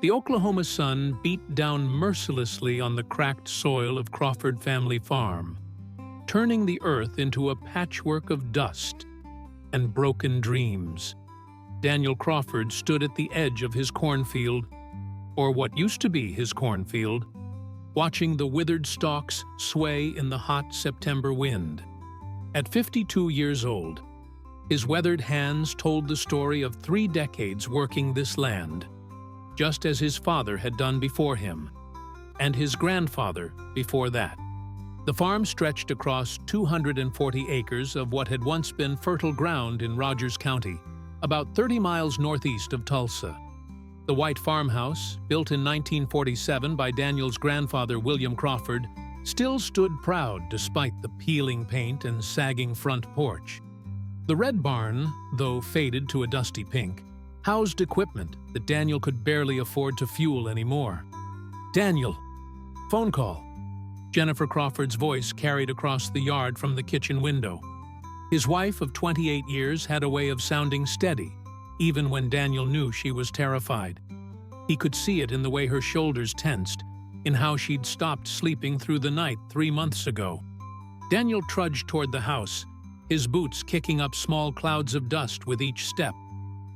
The Oklahoma sun beat down mercilessly on the cracked soil of Crawford family farm, turning the earth into a patchwork of dust and broken dreams. Daniel Crawford stood at the edge of his cornfield, or what used to be his cornfield, watching the withered stalks sway in the hot September wind. At 52 years old, his weathered hands told the story of 3 decades working this land, just as his father had done before him, and his grandfather before that. The farm stretched across 240 acres of what had once been fertile ground in Rogers County, about 30 miles northeast of Tulsa. The white farmhouse, built in 1947 by Daniel's grandfather William Crawford, still stood proud despite the peeling paint and sagging front porch. The red barn, though faded to a dusty pink, housed equipment that Daniel could barely afford to fuel anymore. "Daniel!" Phone call. Jennifer Crawford's voice carried across the yard from the kitchen window. His wife of 28 years had a way of sounding steady, even when Daniel knew she was terrified. He could see it in the way her shoulders tensed, in how she'd stopped sleeping through the night 3 months ago. Daniel trudged toward the house, his boots kicking up small clouds of dust with each step.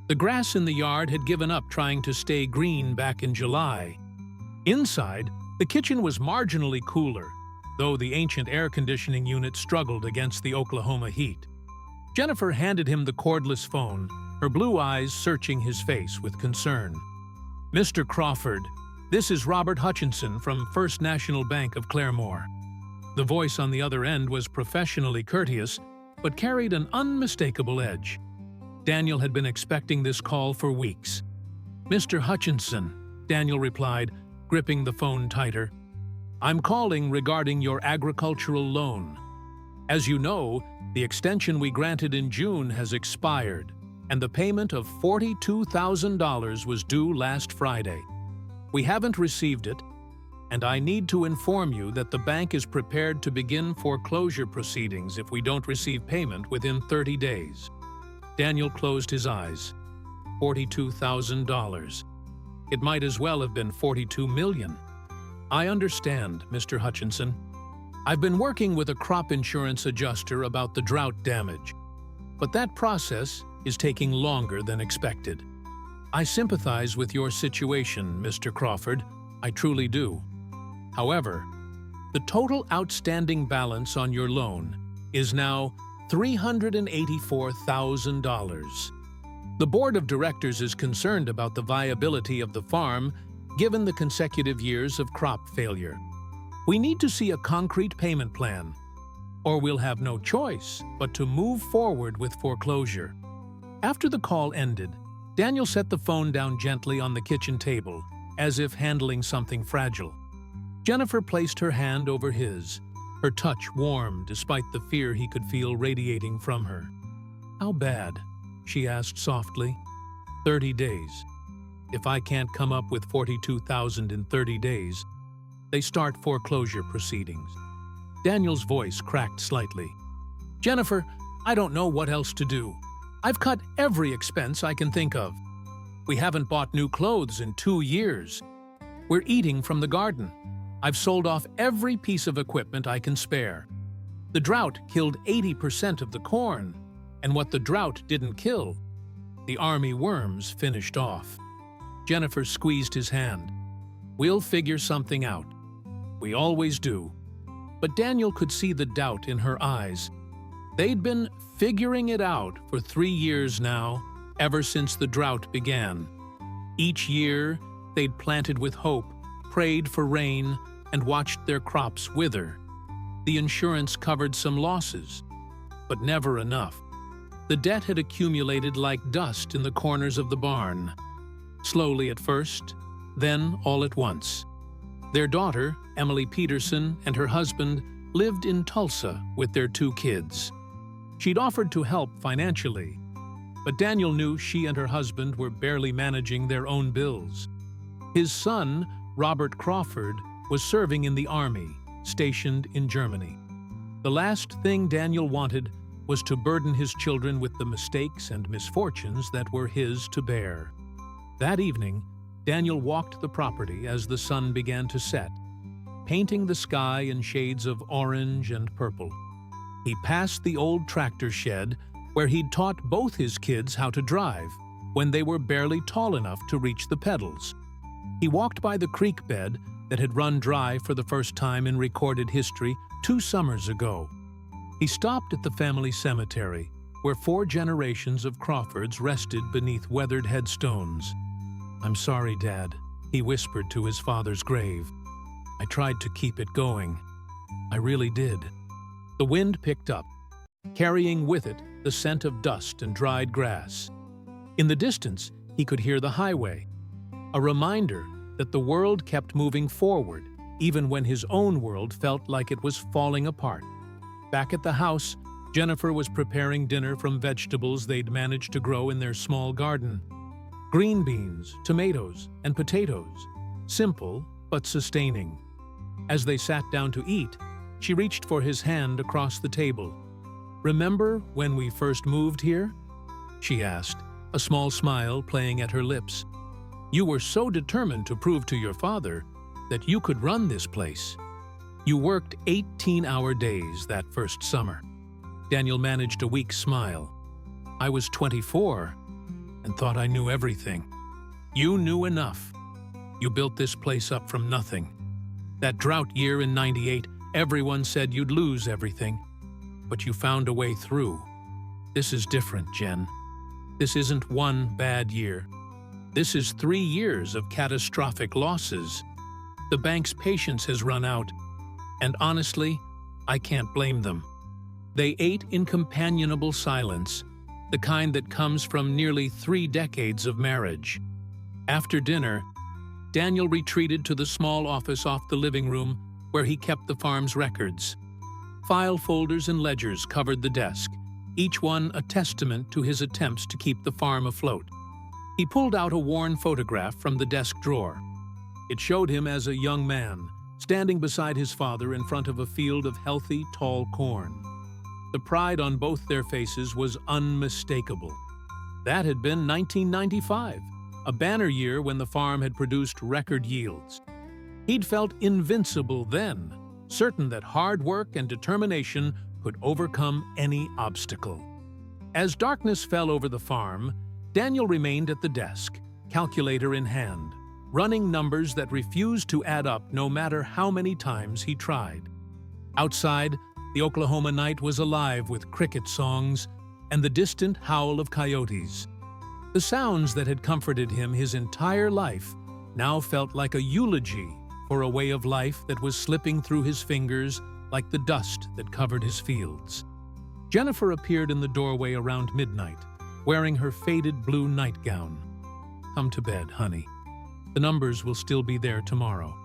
The grass in the yard had given up trying to stay green back in July. Inside, the kitchen was marginally cooler, though the ancient air conditioning unit struggled against the Oklahoma heat. Jennifer handed him the cordless phone, her blue eyes searching his face with concern. "Mr. Crawford, this is Robert Hutchinson from First National Bank of Claremore." The voice on the other end was professionally courteous, but carried an unmistakable edge. Daniel had been expecting this call for weeks. "Mr. Hutchinson," Daniel replied, gripping the phone tighter, "I'm calling regarding your agricultural loan. As you know, the extension we granted in June has expired, and the payment of $42,000 was due last Friday. We haven't received it, and I need to inform you that the bank is prepared to begin foreclosure proceedings if we don't receive payment within 30 days. Daniel closed his eyes. $42,000. It might as well have been $42 million. "I understand, Mr. Hutchinson. I've been working with a crop insurance adjuster about the drought damage, but that process is taking longer than expected. I sympathize with your situation, Mr. Crawford. I truly do. However, the total outstanding balance on your loan is now $384,000. The board of directors is concerned about the viability of the farm given the consecutive years of crop failure. We need to see a concrete payment plan, or we'll have no choice but to move forward with foreclosure." After the call ended, Daniel set the phone down gently on the kitchen table, as if handling something fragile. Jennifer placed her hand over his, her touch warm despite the fear he could feel radiating from her. "How bad?" she asked softly. 30 days. If I can't come up with $42,000 in 30 days, they start foreclosure proceedings." Daniel's voice cracked slightly. "Jennifer, I don't know what else to do. I've cut every expense I can think of. We haven't bought new clothes in 2 years. We're eating from the garden. I've sold off every piece of equipment I can spare. The drought killed 80% of the corn, and what the drought didn't kill, the army worms finished off." Jennifer squeezed his hand. "We'll figure something out. We always do." But Daniel could see the doubt in her eyes. They'd been figuring it out for 3 years now, ever since the drought began. Each year, they'd planted with hope, prayed for rain, and watched their crops wither. The insurance covered some losses, but never enough. The debt had accumulated like dust in the corners of the barn. Slowly at first, then all at once. Their daughter, Emily Peterson, and her husband lived in Tulsa with their 2 kids. She'd offered to help financially, but Daniel knew she and her husband were barely managing their own bills. His son, Robert Crawford, was serving in the army, stationed in Germany. The last thing Daniel wanted was to burden his children with the mistakes and misfortunes that were his to bear. That evening, Daniel walked the property as the sun began to set, painting the sky in shades of orange and purple. He passed the old tractor shed where he'd taught both his kids how to drive when they were barely tall enough to reach the pedals. He walked by the creek bed that had run dry for the first time in recorded history 2 summers ago. He stopped at the family cemetery, where 4 generations of Crawfords rested beneath weathered headstones. "I'm sorry, Dad," he whispered to his father's grave. "I tried to keep it going. I really did." The wind picked up, carrying with it the scent of dust and dried grass. In the distance, he could hear the highway, a reminder that the world kept moving forward, even when his own world felt like it was falling apart. Back at the house, Jennifer was preparing dinner from vegetables they'd managed to grow in their small garden. Green beans, tomatoes, and potatoes. Simple, but sustaining. As they sat down to eat, she reached for his hand across the table. "Remember when we first moved here?" she asked, a small smile playing at her lips. "You were so determined to prove to your father that you could run this place. You worked 18-hour days that first summer." Daniel managed a weak smile. "I was 24 and thought I knew everything." "You knew enough. You built this place up from nothing. That drought year in '98, everyone said you'd lose everything, but you found a way through. This is different, Jen. This isn't one bad year. This is 3 years of catastrophic losses. The bank's patience has run out, and honestly, I can't blame them." They ate in companionable silence, the kind that comes from nearly 3 decades of marriage. After dinner, Daniel retreated to the small office off the living room where he kept the farm's records. File folders and ledgers covered the desk, each one a testament to his attempts to keep the farm afloat. He pulled out a worn photograph from the desk drawer. It showed him as a young man, standing beside his father in front of a field of healthy, tall corn. The pride on both their faces was unmistakable. That had been 1995, a banner year when the farm had produced record yields. He'd felt invincible then, certain that hard work and determination could overcome any obstacle. As darkness fell over the farm, Daniel remained at the desk, calculator in hand, running numbers that refused to add up no matter how many times he tried. Outside, the Oklahoma night was alive with cricket songs and the distant howl of coyotes. The sounds that had comforted him his entire life now felt like a eulogy for a way of life that was slipping through his fingers like the dust that covered his fields. Jennifer appeared in the doorway around midnight, wearing her faded blue nightgown. "Come to bed, honey. The numbers will still be there tomorrow."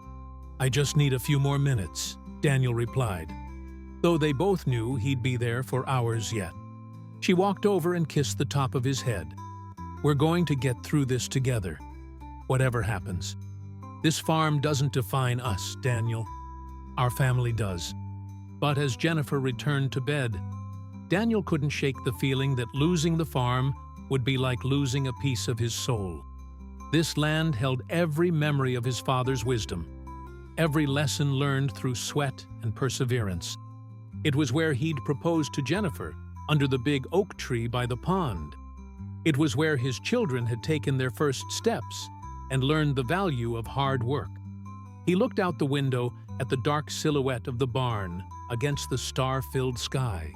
"I just need a few more minutes," Daniel replied, though they both knew he'd be there for hours yet. She walked over and kissed the top of his head. "We're going to get through this together, whatever happens. This farm doesn't define us, Daniel. Our family does." But as Jennifer returned to bed, Daniel couldn't shake the feeling that losing the farm would be like losing a piece of his soul. This land held every memory of his father's wisdom, every lesson learned through sweat and perseverance. It was where he'd proposed to Jennifer, under the big oak tree by the pond. It was where his children had taken their first steps and learned the value of hard work. He looked out the window at the dark silhouette of the barn against the star-filled sky.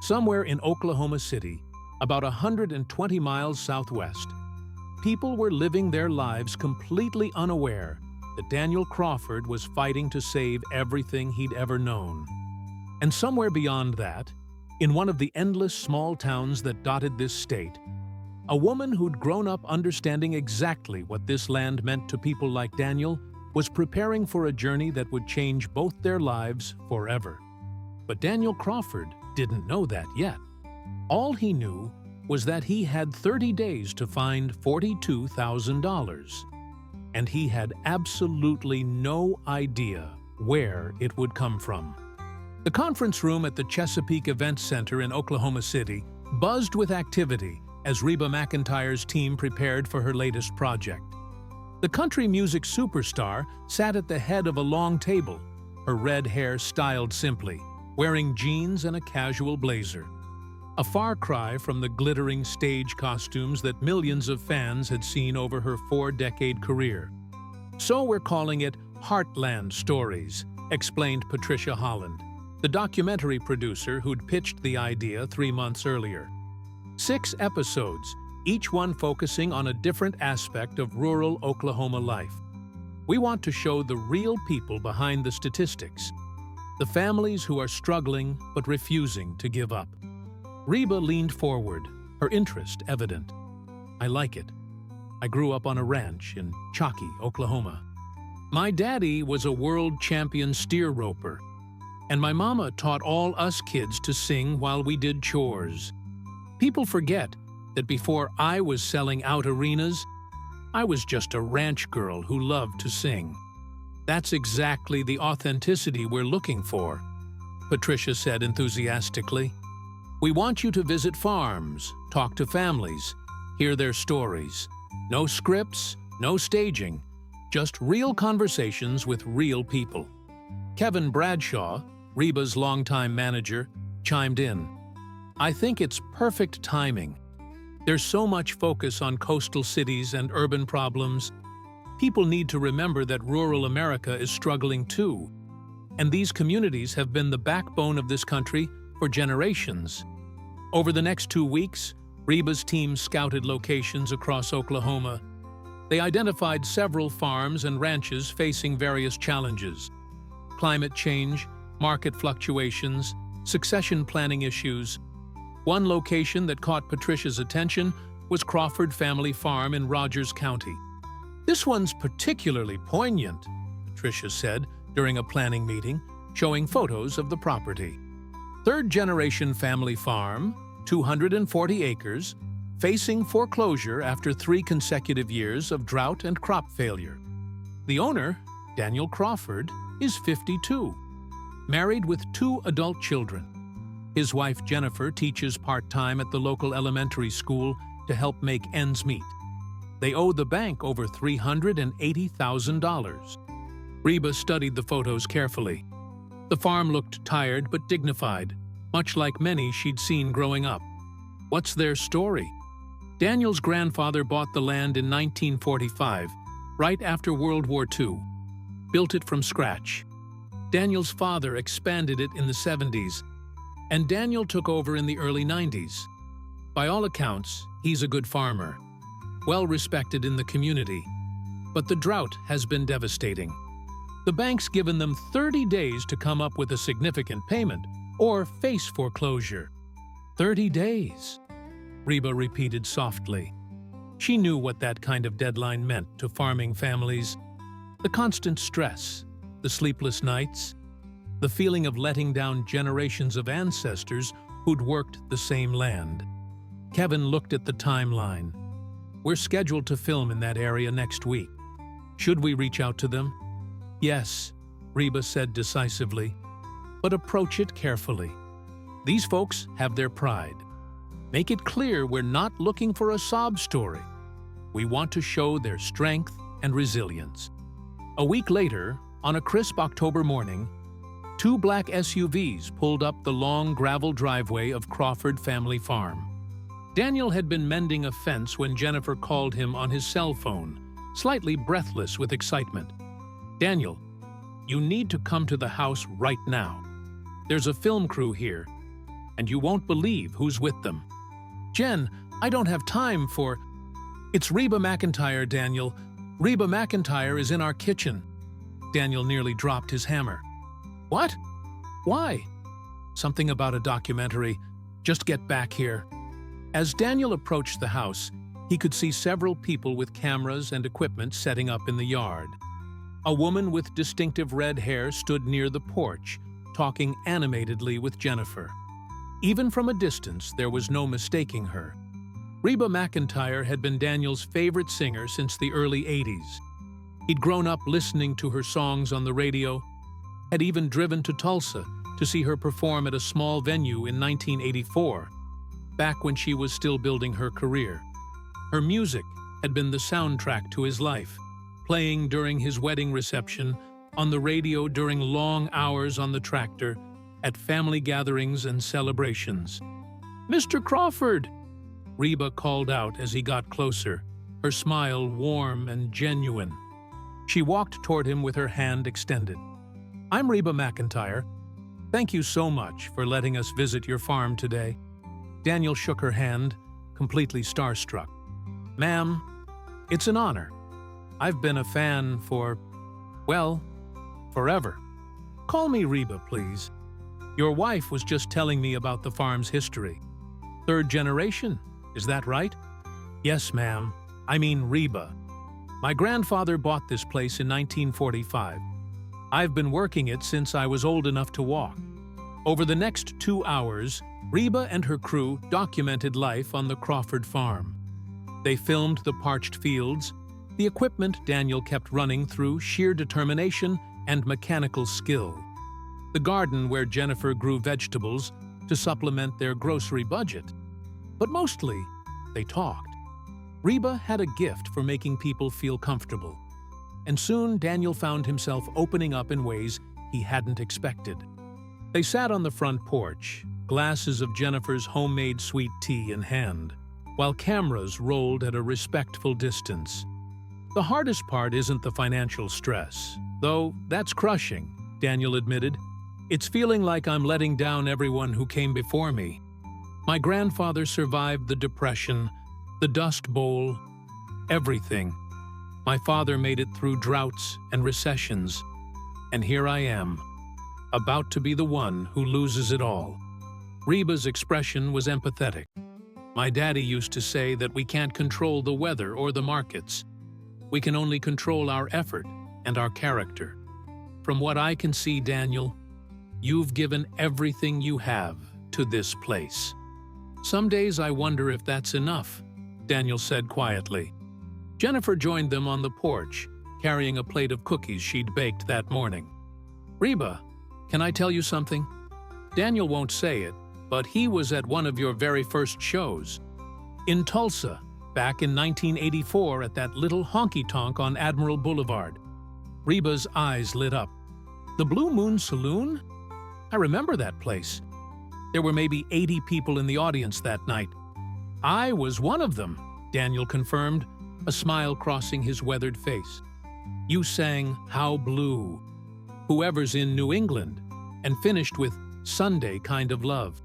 Somewhere in Oklahoma City, about 120 miles southwest, people were living their lives completely unaware that Daniel Crawford was fighting to save everything he'd ever known. And somewhere beyond that, in one of the endless small towns that dotted this state, a woman who'd grown up understanding exactly what this land meant to people like Daniel was preparing for a journey that would change both their lives forever. But Daniel Crawford didn't know that yet. All he knew was that he had 30 days to find $42,000, and he had absolutely no idea where it would come from. The conference room at the Chesapeake Event Center in Oklahoma City buzzed with activity as Reba McEntire's team prepared for her latest project. The country music superstar sat at the head of a long table, her red hair styled simply, wearing jeans and a casual blazer. A far cry from the glittering stage costumes that millions of fans had seen over her 4-decade career. "So we're calling it Heartland Stories," explained Patricia Holland, the documentary producer who'd pitched the idea 3 months earlier. 6 episodes, each one focusing on a different aspect of rural Oklahoma life. We want to show the real people behind the statistics, the families who are struggling but refusing to give up. Reba leaned forward, her interest evident. "I like it. I grew up on a ranch in Chalky, Oklahoma. My daddy was a world champion steer roper, and my mama taught all us kids to sing while we did chores. People forget that before I was selling out arenas, I was just a ranch girl who loved to sing." "That's exactly the authenticity we're looking for," Patricia said enthusiastically. "We want you to visit farms, talk to families, hear their stories. No scripts, no staging, just real conversations with real people." Kevin Bradshaw, Reba's longtime manager, chimed in. "I think it's perfect timing. There's so much focus on coastal cities and urban problems. People need to remember that rural America is struggling too, and these communities have been the backbone of this country for generations." Over the next 2 weeks, Reba's team scouted locations across Oklahoma. They identified several farms and ranches facing various challenges: climate change, market fluctuations, succession planning issues. One location that caught Patricia's attention was Crawford Family Farm in Rogers County. "This one's particularly poignant," Patricia said during a planning meeting, showing photos of the property. Third-generation family farm, 240 acres, facing foreclosure after 3 consecutive years of drought and crop failure. The owner, Daniel Crawford, is 52, married with 2 adult children. His wife Jennifer teaches part-time at the local elementary school to help make ends meet. They owe the bank over $380,000. Reba studied the photos carefully. The farm looked tired but dignified, much like many she'd seen growing up. What's their story? Daniel's grandfather bought the land in 1945, right after World War II. Built it from scratch. Daniel's father expanded it in the 70s, and Daniel took over in the early 90s. By all accounts, he's a good farmer, well respected in the community. But the drought has been devastating. The bank's given them 30 days to come up with a significant payment or face foreclosure. 30 days, Reba repeated softly. She knew what that kind of deadline meant to farming families. The constant stress, the sleepless nights, the feeling of letting down generations of ancestors who'd worked the same land. Kevin looked at the timeline. "We're scheduled to film in that area next week. Should we reach out to them?" "Yes," Reba said decisively, "but approach it carefully. These folks have their pride. Make it clear we're not looking for a sob story. We want to show their strength and resilience." A week later, on a crisp October morning, 2 black SUVs pulled up the long gravel driveway of Crawford Family Farm. Daniel had been mending a fence when Jennifer called him on his cell phone, slightly breathless with excitement. "Daniel, you need to come to the house right now. There's a film crew here, and you won't believe who's with them." "Jen, I don't have time for—" "It's Reba McEntire, Daniel. Reba McEntire is in our kitchen." Daniel nearly dropped his hammer. "What? Why?" "Something about a documentary. Just get back here." As Daniel approached the house, he could see several people with cameras and equipment setting up in the yard. A woman with distinctive red hair stood near the porch, talking animatedly with Jennifer. Even from a distance, there was no mistaking her. Reba McEntire had been Daniel's favorite singer since the early 80s. He'd grown up listening to her songs on the radio, had even driven to Tulsa to see her perform at a small venue in 1984, back when she was still building her career. Her music had been the soundtrack to his life, playing during his wedding reception, on the radio during long hours on the tractor, at family gatherings and celebrations. "Mr. Crawford!" Reba called out as he got closer, her smile warm and genuine. She walked toward him with her hand extended. "I'm Reba McEntire. Thank you so much for letting us visit your farm today." Daniel shook her hand, completely starstruck. "Ma'am, it's an honor. I've been a fan for, well, forever. Call me Reba, please. Your wife was just telling me about the farm's history. Third generation, is that right?" "Yes, ma'am. I mean Reba. My grandfather bought this place in 1945. I've been working it since I was old enough to walk." Over the next 2 hours, Reba and her crew documented life on the Crawford farm. They filmed the parched fields, the equipment Daniel kept running through sheer determination and mechanical skill, the garden where Jennifer grew vegetables to supplement their grocery budget. But mostly, they talked. Reba had a gift for making people feel comfortable, and soon Daniel found himself opening up in ways he hadn't expected. They sat on the front porch, glasses of Jennifer's homemade sweet tea in hand, while cameras rolled at a respectful distance. "The hardest part isn't the financial stress, though that's crushing," Daniel admitted. "It's feeling like I'm letting down everyone who came before me. My grandfather survived the Depression, the Dust Bowl, everything. My father made it through droughts and recessions, and here I am, about to be the one who loses it all." Reba's expression was empathetic. "My daddy used to say that we can't control the weather or the markets. We can only control our effort and our character. From what I can see, Daniel, you've given everything you have to this place. Some days I wonder if that's enough," Daniel said quietly. Jennifer joined them on the porch, carrying a plate of cookies she'd baked that morning. "Reba, can I tell you something? Daniel won't say it, but he was at one of your very first shows. In Tulsa, back in 1984 at that little honky-tonk on Admiral Boulevard." Reba's eyes lit up. "The Blue Moon Saloon? I remember that place. There were maybe 80 people in the audience that night." "I was one of them," Daniel confirmed, a smile crossing his weathered face. "You sang How Blue, Whoever's in New England, and finished with Sunday Kind of Love.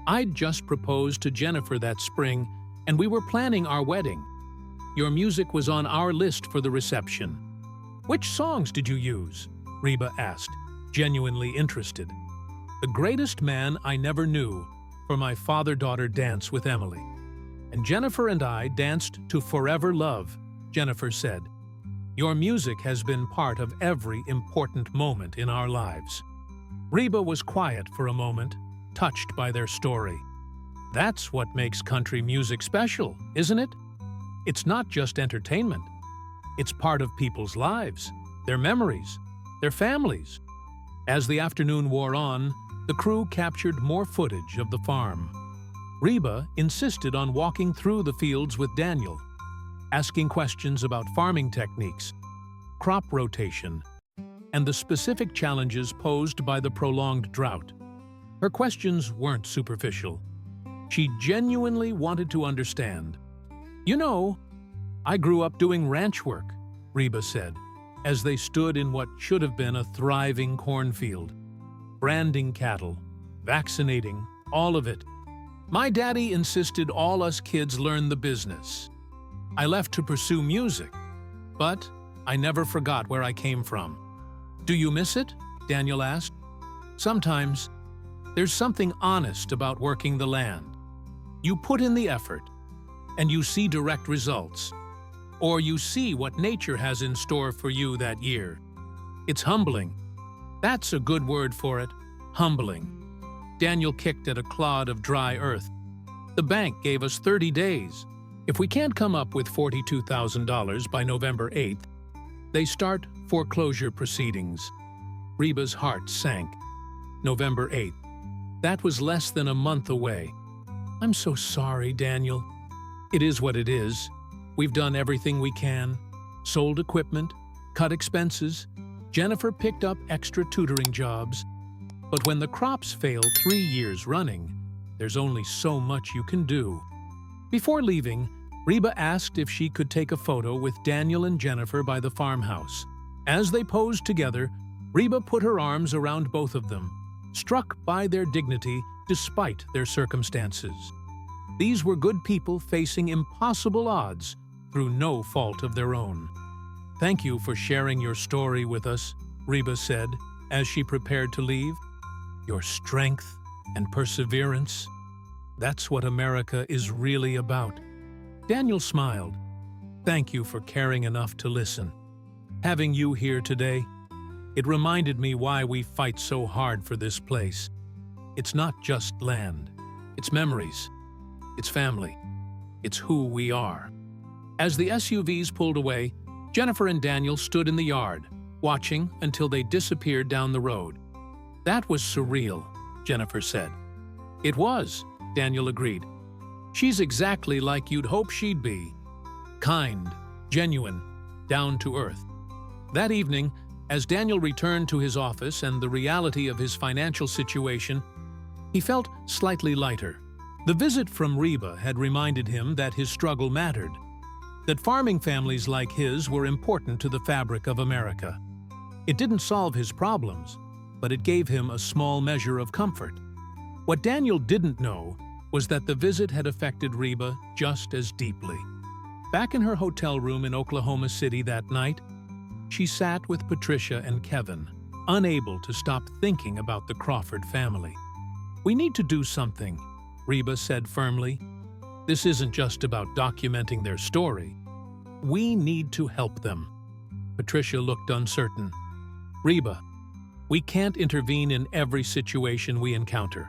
I'd just proposed to Jennifer that spring, and we were planning our wedding. Your music was on our list for the reception." "Which songs did you use?" Reba asked, genuinely interested. "The Greatest Man I Never Knew for my father-daughter dance with Emily. And Jennifer and I danced to Forever Love," Jennifer said. "Your music has been part of every important moment in our lives." Reba was quiet for a moment, touched by their story. "That's what makes country music special, isn't it? It's not just entertainment. It's part of people's lives, their memories, their families." As the afternoon wore on, the crew captured more footage of the farm. Reba insisted on walking through the fields with Daniel, asking questions about farming techniques, crop rotation, and the specific challenges posed by the prolonged drought. Her questions weren't superficial. She genuinely wanted to understand. "You know, I grew up doing ranch work," Reba said, as they stood in what should have been a thriving cornfield. "Branding cattle, vaccinating, all of it. My daddy insisted all us kids learn the business. I left to pursue music, but I never forgot where I came from." "Do you miss it?" Daniel asked. "Sometimes. There's something honest about working the land. You put in the effort, and you see direct results. Or you see what nature has in store for you that year. It's humbling. That's a good word for it, humbling." Daniel kicked at a clod of dry earth. "The bank gave us 30 days. If we can't come up with $42,000 by November 8th, they start foreclosure proceedings." Reba's heart sank. November 8th. That was less than a month away. "I'm so sorry, Daniel." "It is what it is. We've done everything we can. sold equipment, cut expenses. Jennifer picked up extra tutoring jobs. But when the crops fail 3 years running, there's only so much you can do. Before leaving, Reba asked if she could take a photo with Daniel and Jennifer by the farmhouse. As they posed together, Reba put her arms around both of them, struck by their dignity despite their circumstances. These were good people facing impossible odds through no fault of their own. "Thank you for sharing your story with us," Reba said as she prepared to leave. "Your strength and perseverance, that's what America is really about." Daniel smiled. "Thank you for caring enough to listen. Having you here today, it reminded me why we fight so hard for this place. It's not just land. It's memories. It's family. It's who we are." As the SUVs pulled away, Jennifer and Daniel stood in the yard, watching until they disappeared down the road. "That was surreal," Jennifer said. "It was," Daniel agreed. "She's exactly like you'd hope she'd be. Kind, genuine, down to earth." That evening, as Daniel returned to his office and the reality of his financial situation, he felt slightly lighter. The visit from Reba had reminded him that his struggle mattered, that farming families like his were important to the fabric of America. It didn't solve his problems, but it gave him a small measure of comfort. What Daniel didn't know was that the visit had affected Reba just as deeply. Back in her hotel room in Oklahoma City that night, she sat with Patricia and Kevin, unable to stop thinking about the Crawford family. "We need to do something," Reba said firmly. "This isn't just about documenting their story. We need to help them." Patricia looked uncertain. "Reba, we can't intervene in every situation we encounter.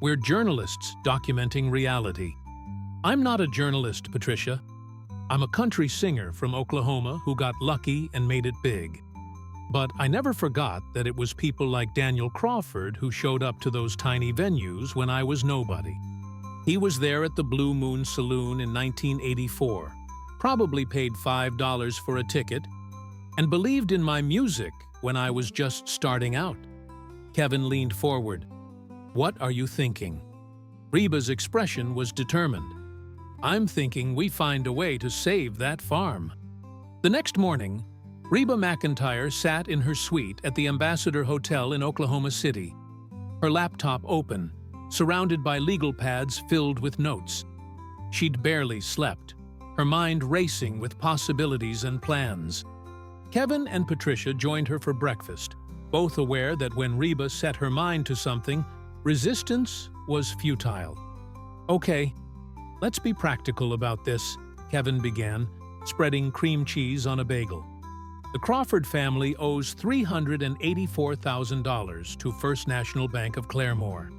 We're journalists documenting reality." "I'm not a journalist, Patricia. I'm a country singer from Oklahoma who got lucky and made it big. But I never forgot that it was people like Daniel Crawford who showed up to those tiny venues when I was nobody. He was there at the Blue Moon Saloon in 1984, probably paid $5 for a ticket, and believed in my music when I was just starting out." Kevin leaned forward. "What are you thinking?" Reba's expression was determined. "I'm thinking we find a way to save that farm." The next morning, Reba McEntire sat in her suite at the Ambassador Hotel in Oklahoma City, her laptop open, surrounded by legal pads filled with notes. She'd barely slept, her mind racing with possibilities and plans. Kevin and Patricia joined her for breakfast, both aware that when Reba set her mind to something, resistance was futile. "Okay, let's be practical about this," Kevin began, spreading cream cheese on a bagel. "The Crawford family owes $384,000 to First National Bank of Claremore.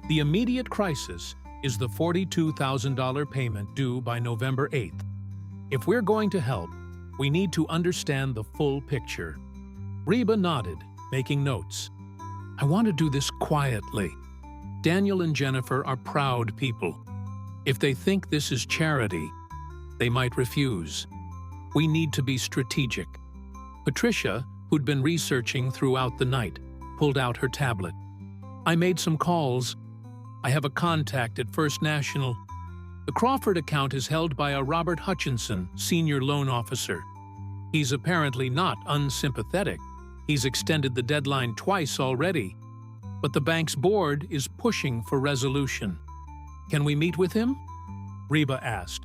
The immediate crisis is the $42,000 payment due by November 8th. If we're going to help, we need to understand the full picture." Reba nodded, making notes. "I want to do this quietly. Daniel and Jennifer are proud people. If they think this is charity, they might refuse. We need to be strategic." Patricia, who'd been researching throughout the night, pulled out her tablet. "I made some calls. I have a contact at First National. The Crawford account is held by a Robert Hutchinson, senior loan officer. He's apparently not unsympathetic. He's extended the deadline twice already. But the bank's board is pushing for resolution. Can we meet with him?" Reba asked.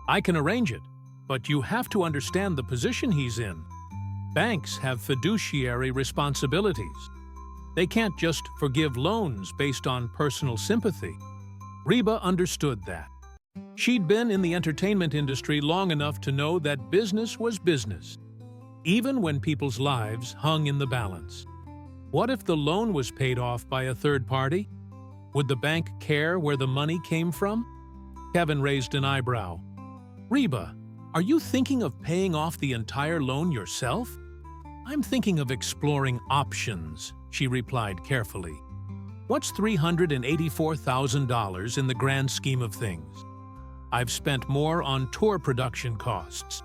"I can arrange it, but you have to understand the position he's in. Banks have fiduciary responsibilities. They can't just forgive loans based on personal sympathy." Reba understood that. She'd been in the entertainment industry long enough to know that business was business, even when people's lives hung in the balance. What if the loan was paid off by a third party? Would the bank care where the money came from? Kevin raised an eyebrow. "Reba, are you thinking of paying off the entire loan yourself?" "I'm thinking of exploring options," she replied carefully. "What's $384,000 in the grand scheme of things? I've spent more on tour production costs."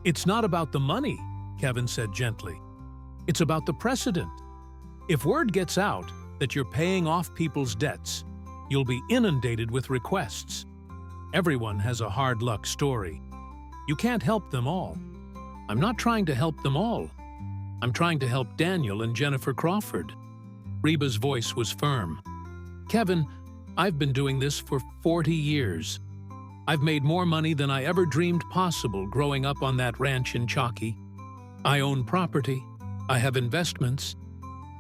"It's not about the money," Kevin said gently. "It's about the precedent. If word gets out that you're paying off people's debts, you'll be inundated with requests. Everyone has a hard luck story. You can't help them all." "I'm not trying to help them all. I'm trying to help Daniel and Jennifer Crawford." Reba's voice was firm. "Kevin, I've been doing this for 40 years. I've made more money than I ever dreamed possible growing up on that ranch in Chalky. I own property. I have investments.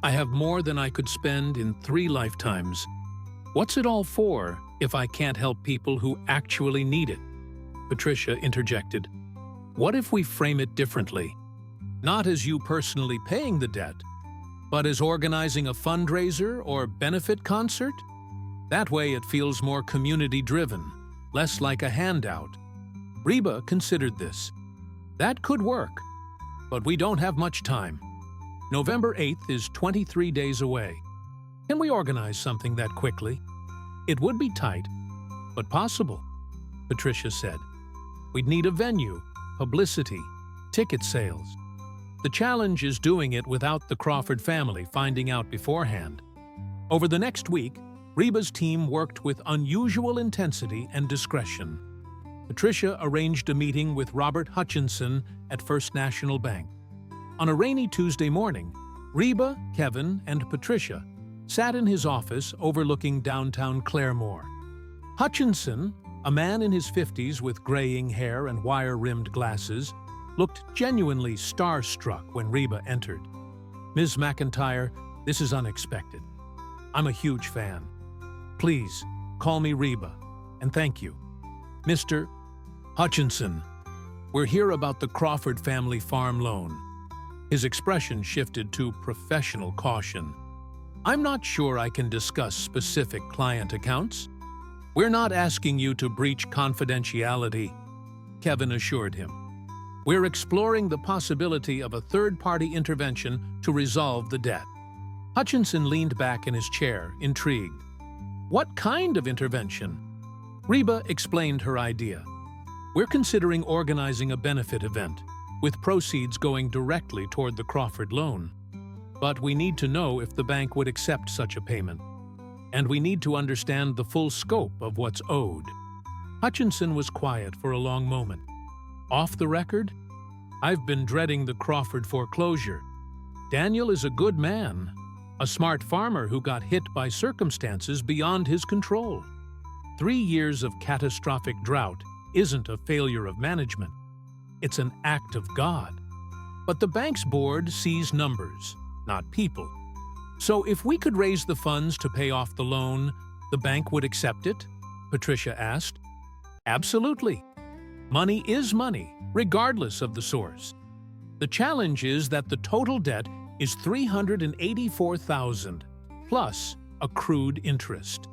I have more than I could spend in 3 lifetimes. What's it all for if I can't help people who actually need it?" Patricia interjected. "What if we frame it differently? Not as you personally paying the debt, but as organizing a fundraiser or benefit concert? That way it feels more community-driven, less like a handout." Reba considered this. "That could work, but we don't have much time. November 8th is 23 days away. Can we organize something that quickly?" "It would be tight, but possible," Patricia said. "We'd need a venue, publicity, ticket sales. The challenge is doing it without the Crawford family finding out beforehand." Over the next week, Reba's team worked with unusual intensity and discretion. Patricia arranged a meeting with Robert Hutchinson at First National Bank. On a rainy Tuesday morning, Reba, Kevin, and Patricia sat in his office overlooking downtown Claremore. Hutchinson, a man in his 50s with graying hair and wire-rimmed glasses, looked genuinely starstruck when Reba entered. "Ms. McEntire, this is unexpected. I'm a huge fan. Please, call me Reba, and thank you. Mr. Hutchinson, we're here about the Crawford family farm loan." His expression shifted to professional caution. "I'm not sure I can discuss specific client accounts." "We're not asking you to breach confidentiality," Kevin assured him. "We're exploring the possibility of a third-party intervention to resolve the debt." Hutchinson leaned back in his chair, intrigued. "What kind of intervention?" Reba explained her idea. "We're considering organizing a benefit event, with proceeds going directly toward the Crawford loan. But we need to know if the bank would accept such a payment, and we need to understand the full scope of what's owed." Hutchinson was quiet for a long moment. "Off the record, I've been dreading the Crawford foreclosure. Daniel is a good man, a smart farmer who got hit by circumstances beyond his control. 3 years of catastrophic drought isn't a failure of management. It's an act of God. But the bank's board sees numbers, not people. So if we could raise the funds to pay off the loan, the bank would accept it?" Patricia asked. "Absolutely. Money is money, regardless of the source. The challenge is that the total debt is $384,000, plus accrued interest.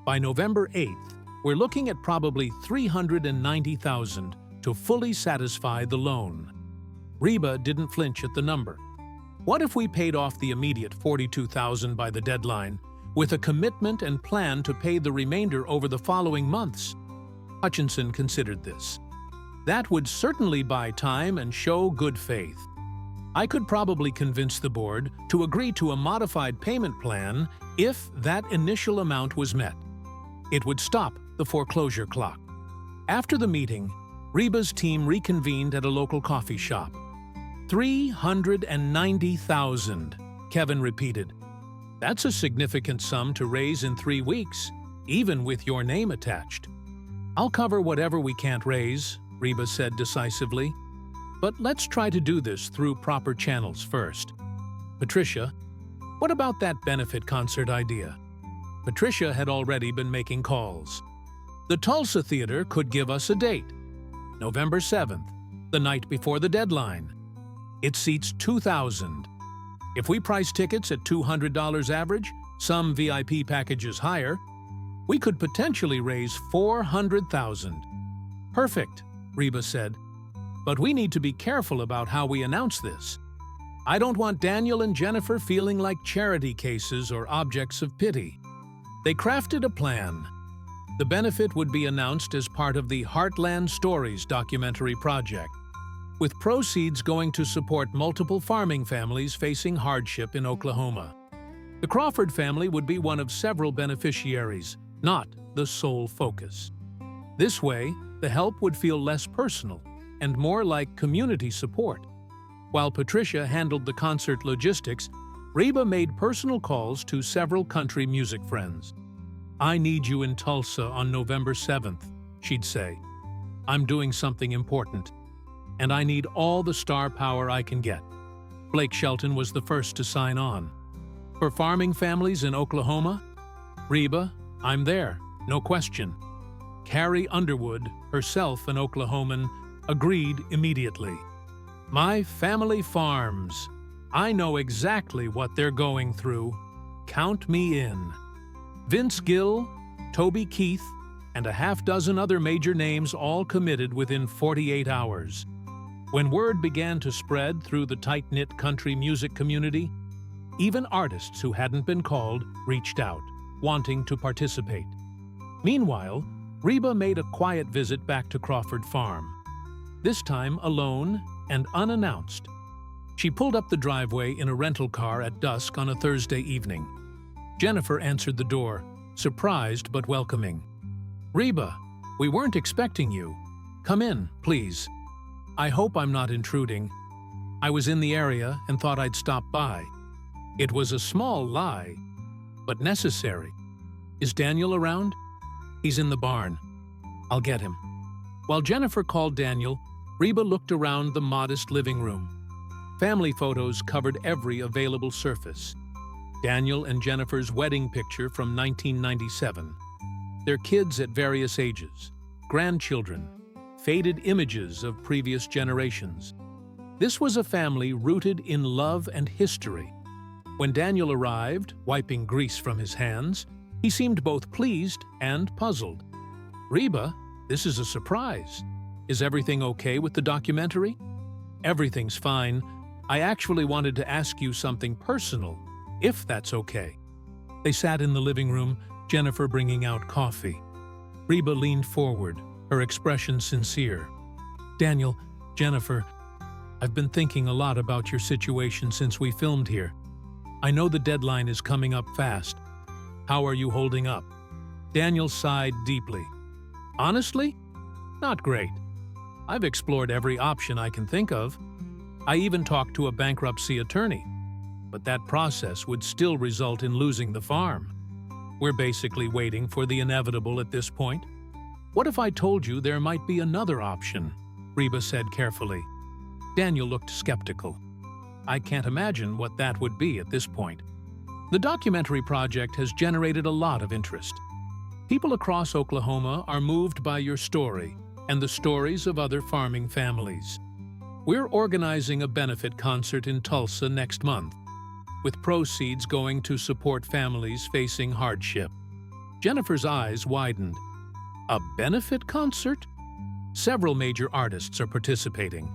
By November 8th, we're looking at probably $390,000 to fully satisfy the loan." Reba didn't flinch at the number. "What if we paid off the immediate $42,000 by the deadline, with a commitment and plan to pay the remainder over the following months?" Hutchinson considered this. "That would certainly buy time and show good faith. I could probably convince the board to agree to a modified payment plan if that initial amount was met. It would stop the foreclosure clock." After the meeting, Reba's team reconvened at a local coffee shop. $390,000, Kevin repeated. "That's a significant sum to raise in 3 weeks, even with your name attached." "I'll cover whatever we can't raise," Reba said decisively. "But let's try to do this through proper channels first." "Patricia, what about that benefit concert idea?" Patricia had already been making calls. "The Tulsa Theater could give us a date. November 7th, the night before the deadline. It seats 2,000. If we price tickets at $200 average, some VIP packages higher, we could potentially raise $400,000. "Perfect," Reba said. "But we need to be careful about how we announce this. I don't want Daniel and Jennifer feeling like charity cases or objects of pity." They crafted a plan. The benefit would be announced as part of the Heartland Stories documentary project. with proceeds going to support multiple farming families facing hardship in Oklahoma. The Crawford family would be one of several beneficiaries, not the sole focus. This way, the help would feel less personal and more like community support. While Patricia handled the concert logistics, Reba made personal calls to several country music friends. "I need you in Tulsa on November 7th, she'd say. "I'm doing something important, and I need all the star power I can get." Blake Shelton was the first to sign on. For farming families in Oklahoma, "Reba, I'm there, no question." Carrie Underwood, herself an Oklahoman, agreed immediately. "My family farms. I know exactly what they're going through. Count me in." Vince Gill, Toby Keith, and a half-dozen other major names all committed within 48 hours. When word began to spread through the tight-knit country music community, even artists who hadn't been called reached out, wanting to participate. Meanwhile, Reba made a quiet visit back to Crawford Farm. This time alone and unannounced. She pulled up the driveway in a rental car at dusk on a Thursday evening. Jennifer answered the door, surprised but welcoming. "Reba, we weren't expecting you. Come in, please. I hope I'm not intruding. I was in the area and thought I'd stop by." It was a small lie, but necessary. "Is Daniel around?" "He's in the barn. I'll get him." While Jennifer called Daniel, Reba looked around the modest living room. Family photos covered every available surface. Daniel and Jennifer's wedding picture from 1997. Their kids at various ages, grandchildren, faded images of previous generations. This was a family rooted in love and history. When Daniel arrived, wiping grease from his hands, he seemed both pleased and puzzled. "Reba, this is a surprise. Is everything okay with the documentary?" "Everything's fine. I actually wanted to ask you something personal, if that's okay." They sat in the living room, Jennifer bringing out coffee. Reba leaned forward, her expression sincere. "Daniel, Jennifer, I've been thinking a lot about your situation since we filmed here. I know the deadline is coming up fast. How are you holding up?" Daniel sighed deeply. "Honestly, not great. I've explored every option I can think of. I even talked to a bankruptcy attorney. But that process would still result in losing the farm. We're basically waiting for the inevitable at this point. What if I told you there might be another option?" Reba said carefully. Daniel looked skeptical. "I can't imagine what that would be at this point." The documentary project has generated a lot of interest. People across Oklahoma are moved by your story and the stories of other farming families. We're organizing a benefit concert in Tulsa next month, with proceeds going to support families facing hardship. Jennifer's eyes widened. "A benefit concert?" Several major artists are participating.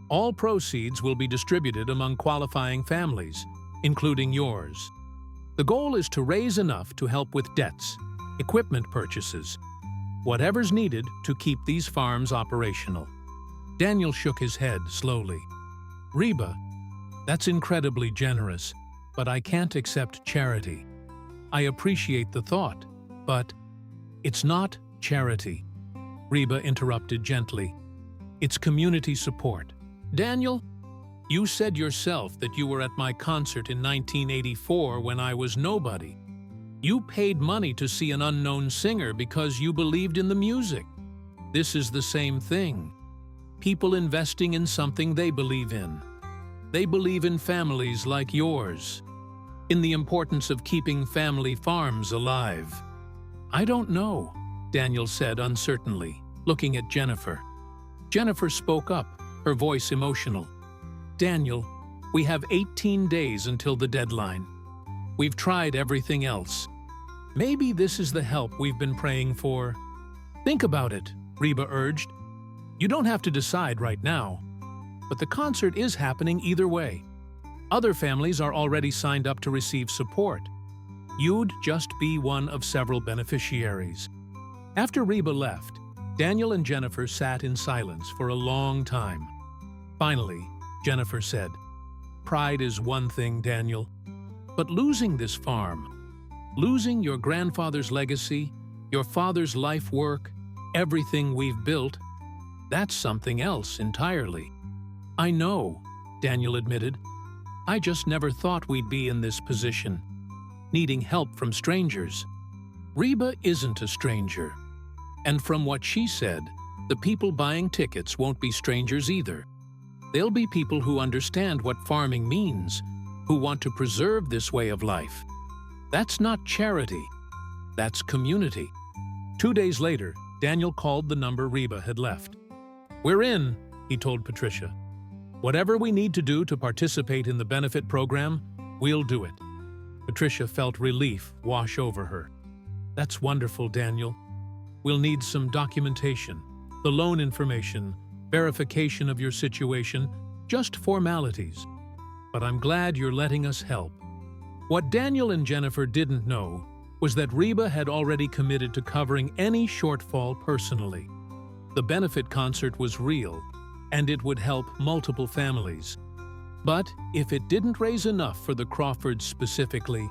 All proceeds will be distributed among qualifying families, including yours. The goal is to raise enough to help with debts, equipment purchases, whatever's needed to keep these farms operational. Daniel shook his head slowly. "Reba, that's incredibly generous, but I can't accept charity. I appreciate the thought, but it's not charity." Reba interrupted gently. "It's community support. Daniel, you said yourself that you were at my concert in 1984 when I was nobody. You paid money to see an unknown singer because you believed in the music. This is the same thing. People investing in something they believe in. They believe in families like yours, in the importance of keeping family farms alive." "I don't know," Daniel said uncertainly, looking at Jennifer. Jennifer spoke up, her voice emotional. "Daniel, we have 18 days until the deadline. We've tried everything else. Maybe this is the help we've been praying for." "Think about it," Reba urged. "You don't have to decide right now. But the concert is happening either way. Other families are already signed up to receive support. You'd just be one of several beneficiaries." After Reba left, Daniel and Jennifer sat in silence for a long time. Finally, Jennifer said, "Pride is one thing, Daniel, but losing this farm, losing your grandfather's legacy, your father's life work, everything we've built, that's something else entirely." "I know," Daniel admitted. "I just never thought we'd be in this position, needing help from strangers." Reba isn't a stranger. And from what she said, the people buying tickets won't be strangers either. They'll be people who understand what farming means, who want to preserve this way of life. That's not charity. That's community. 2 days later, Daniel called the number Reba had left. "We're in," he told Patricia. "Whatever we need to do to participate in the benefit program, we'll do it." Patricia felt relief wash over her. "That's wonderful, Daniel. We'll need some documentation, the loan information, verification of your situation, just formalities. But I'm glad you're letting us help." What Daniel and Jennifer didn't know was that Reba had already committed to covering any shortfall personally. The benefit concert was real, and it would help multiple families. But if it didn't raise enough for the Crawfords specifically,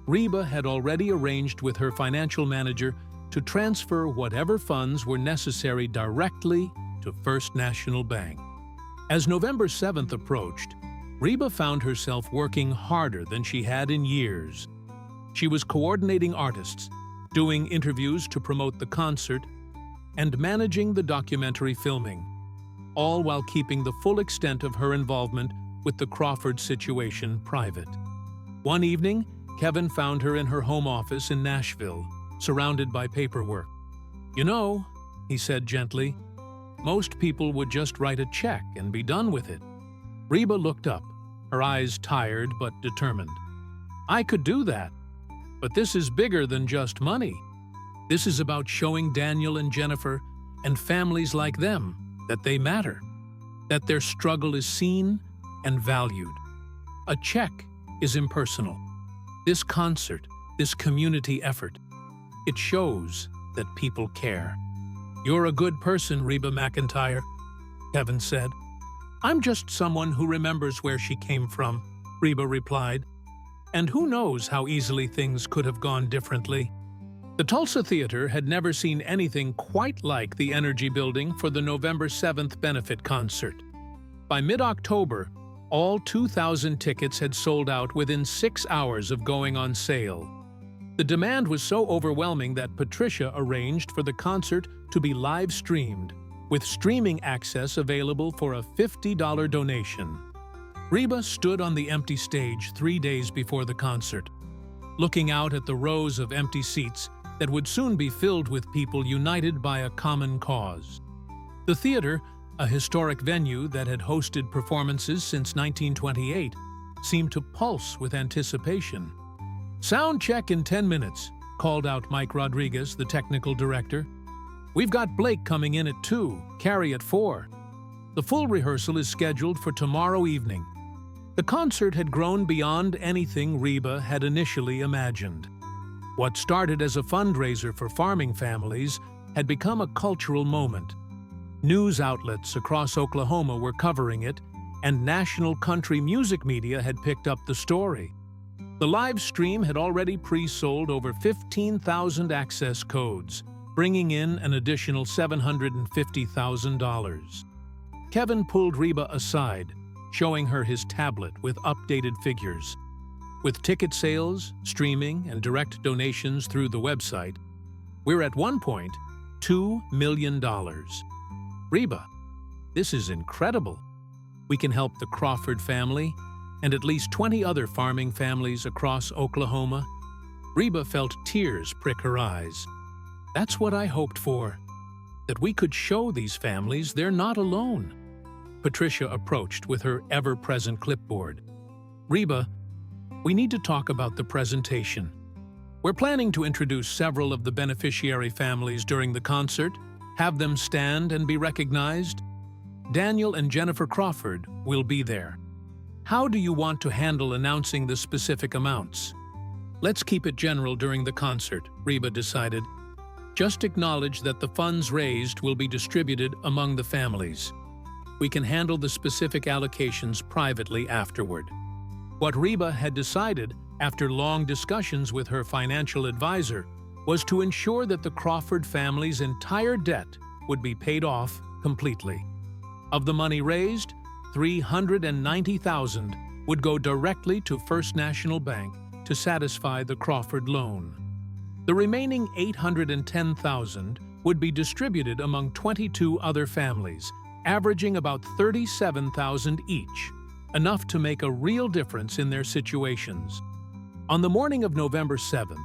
Reba had already arranged with her financial manager to transfer whatever funds were necessary directly to First National Bank. As November 7th approached, Reba found herself working harder than she had in years. She was coordinating artists, doing interviews to promote the concert, and managing the documentary filming, all while keeping the full extent of her involvement with the Crawford situation private. One evening, Kevin found her in her home office in Nashville, surrounded by paperwork. "You know," he said gently, "most people would just write a check and be done with it." Reba looked up, her eyes tired but determined. "I could do that, but this is bigger than just money. This is about showing Daniel and Jennifer and families like them that they matter, that their struggle is seen and valued. A check is impersonal. This concert, this community effort, it shows that people care." "You're a good person, Reba McEntire," Kevin said. "I'm just someone who remembers where she came from," Reba replied. "And who knows how easily things could have gone differently." The Tulsa Theater had never seen anything quite like the energy building for the November 7th benefit concert. By mid-October, all 2,000 tickets had sold out within 6 hours of going on sale. The demand was so overwhelming that Patricia arranged for the concert to be live-streamed, with streaming access available for a $50 donation. Reba stood on the empty stage 3 days before the concert, looking out at the rows of empty seats that would soon be filled with people united by a common cause. The theater, a historic venue that had hosted performances since 1928, seemed to pulse with anticipation. "Sound check in 10 minutes, called out Mike Rodriguez, the technical director. "We've got Blake coming in at 2, Carrie at 4. The full rehearsal is scheduled for tomorrow evening." The concert had grown beyond anything Reba had initially imagined. What started as a fundraiser for farming families had become a cultural moment. News outlets across Oklahoma were covering it, and national country music media had picked up the story. The live stream had already pre-sold over 15,000 access codes, bringing in an additional $750,000. Kevin pulled Reba aside, showing her his tablet with updated figures. With ticket sales, streaming, and direct donations through the website, we're at one point $2 million. "Reba, this is incredible. We can help the Crawford family and at least 20 other farming families across Oklahoma." Reba felt tears prick her eyes. "That's what I hoped for, that we could show these families they're not alone." Patricia approached with her ever-present clipboard. "Reba, we need to talk about the presentation. We're planning to introduce several of the beneficiary families during the concert, have them stand and be recognized. Daniel and Jennifer Crawford will be there. How do you want to handle announcing the specific amounts?" "Let's keep it general during the concert," Reba decided. "Just acknowledge that the funds raised will be distributed among the families." We can handle the specific allocations privately afterward. What Reba had decided, after long discussions with her financial advisor, was to ensure that the Crawford family's entire debt would be paid off completely. Of the money raised, $390,000 would go directly to First National Bank to satisfy the Crawford loan. The remaining $810,000 would be distributed among 22 other families, averaging about $37,000 each, enough to make a real difference in their situations. On the morning of November 7th,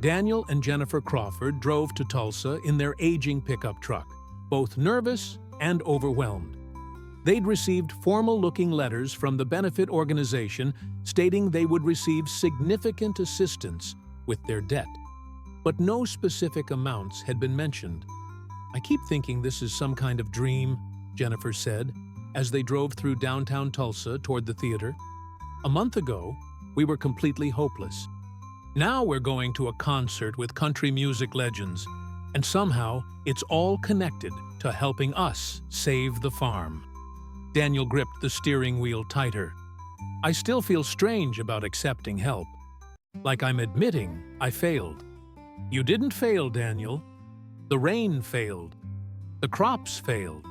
Daniel and Jennifer Crawford drove to Tulsa in their aging pickup truck, both nervous and overwhelmed. They'd received formal-looking letters from the benefit organization stating they would receive significant assistance with their debt, but no specific amounts had been mentioned. "I keep thinking this is some kind of dream," Jennifer said, as they drove through downtown Tulsa toward the theater. "A month ago, we were completely hopeless. Now we're going to a concert with country music legends, and somehow it's all connected to helping us save the farm." Daniel gripped the steering wheel tighter. "I still feel strange about accepting help. Like I'm admitting I failed." "You didn't fail, Daniel. The rain failed. The crops failed.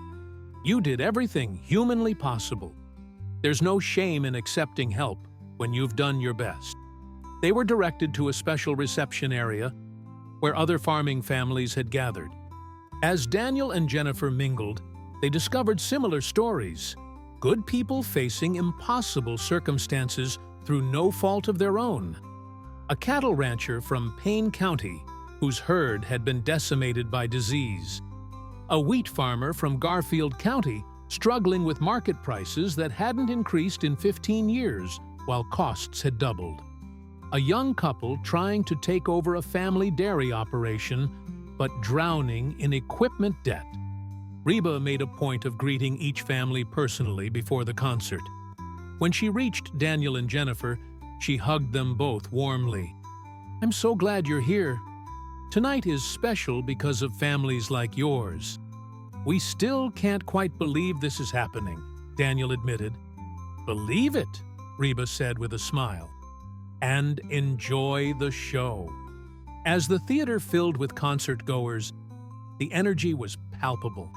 You did everything humanly possible. There's no shame in accepting help when you've done your best." They were directed to a special reception area where other farming families had gathered. As Daniel and Jennifer mingled, they discovered similar stories. Good people facing impossible circumstances through no fault of their own. A cattle rancher from Payne County, whose herd had been decimated by disease. A wheat farmer from Garfield County, struggling with market prices that hadn't increased in 15 years, while costs had doubled. A young couple trying to take over a family dairy operation, but drowning in equipment debt. Reba made a point of greeting each family personally before the concert. When she reached Daniel and Jennifer, she hugged them both warmly. "I'm so glad you're here. Tonight is special because of families like yours." "We still can't quite believe this is happening," Daniel admitted. "Believe it," Reba said with a smile. "And enjoy the show." As the theater filled with concert-goers, the energy was palpable.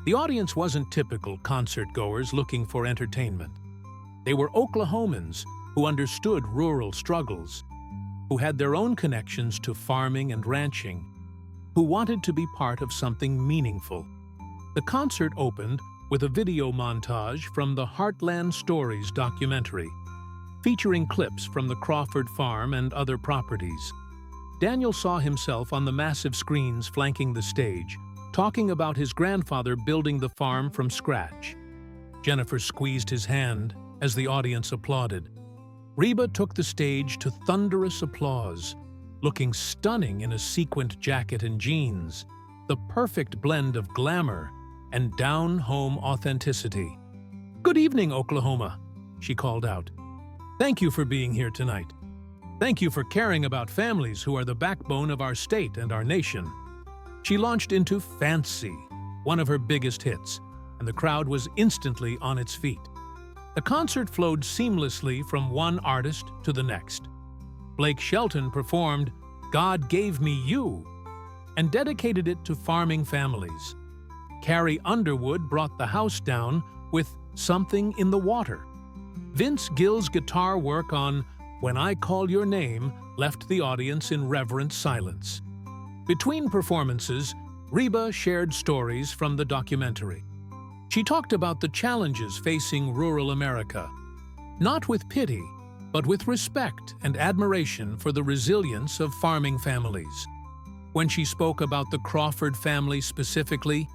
The audience wasn't typical concert-goers looking for entertainment. They were Oklahomans who understood rural struggles, who had their own connections to farming and ranching, who wanted to be part of something meaningful. The concert opened with a video montage from the Heartland Stories documentary, featuring clips from the Crawford farm and other properties. Daniel saw himself on the massive screens flanking the stage, talking about his grandfather building the farm from scratch. Jennifer squeezed his hand as the audience applauded. Reba took the stage to thunderous applause, looking stunning in a sequined jacket and jeans, the perfect blend of glamour and down-home authenticity. "Good evening, Oklahoma," she called out. "Thank you for being here tonight. Thank you for caring about families who are the backbone of our state and our nation." She launched into Fancy, one of her biggest hits, and the crowd was instantly on its feet. The concert flowed seamlessly from one artist to the next. Blake Shelton performed "God Gave Me You" and dedicated it to farming families. Carrie Underwood brought the house down with "Something in the Water." Vince Gill's guitar work on "When I Call Your Name" left the audience in reverent silence. Between performances, Reba shared stories from the documentary. She talked about the challenges facing rural America, not with pity, but with respect and admiration for the resilience of farming families. When she spoke about the Crawford family specifically,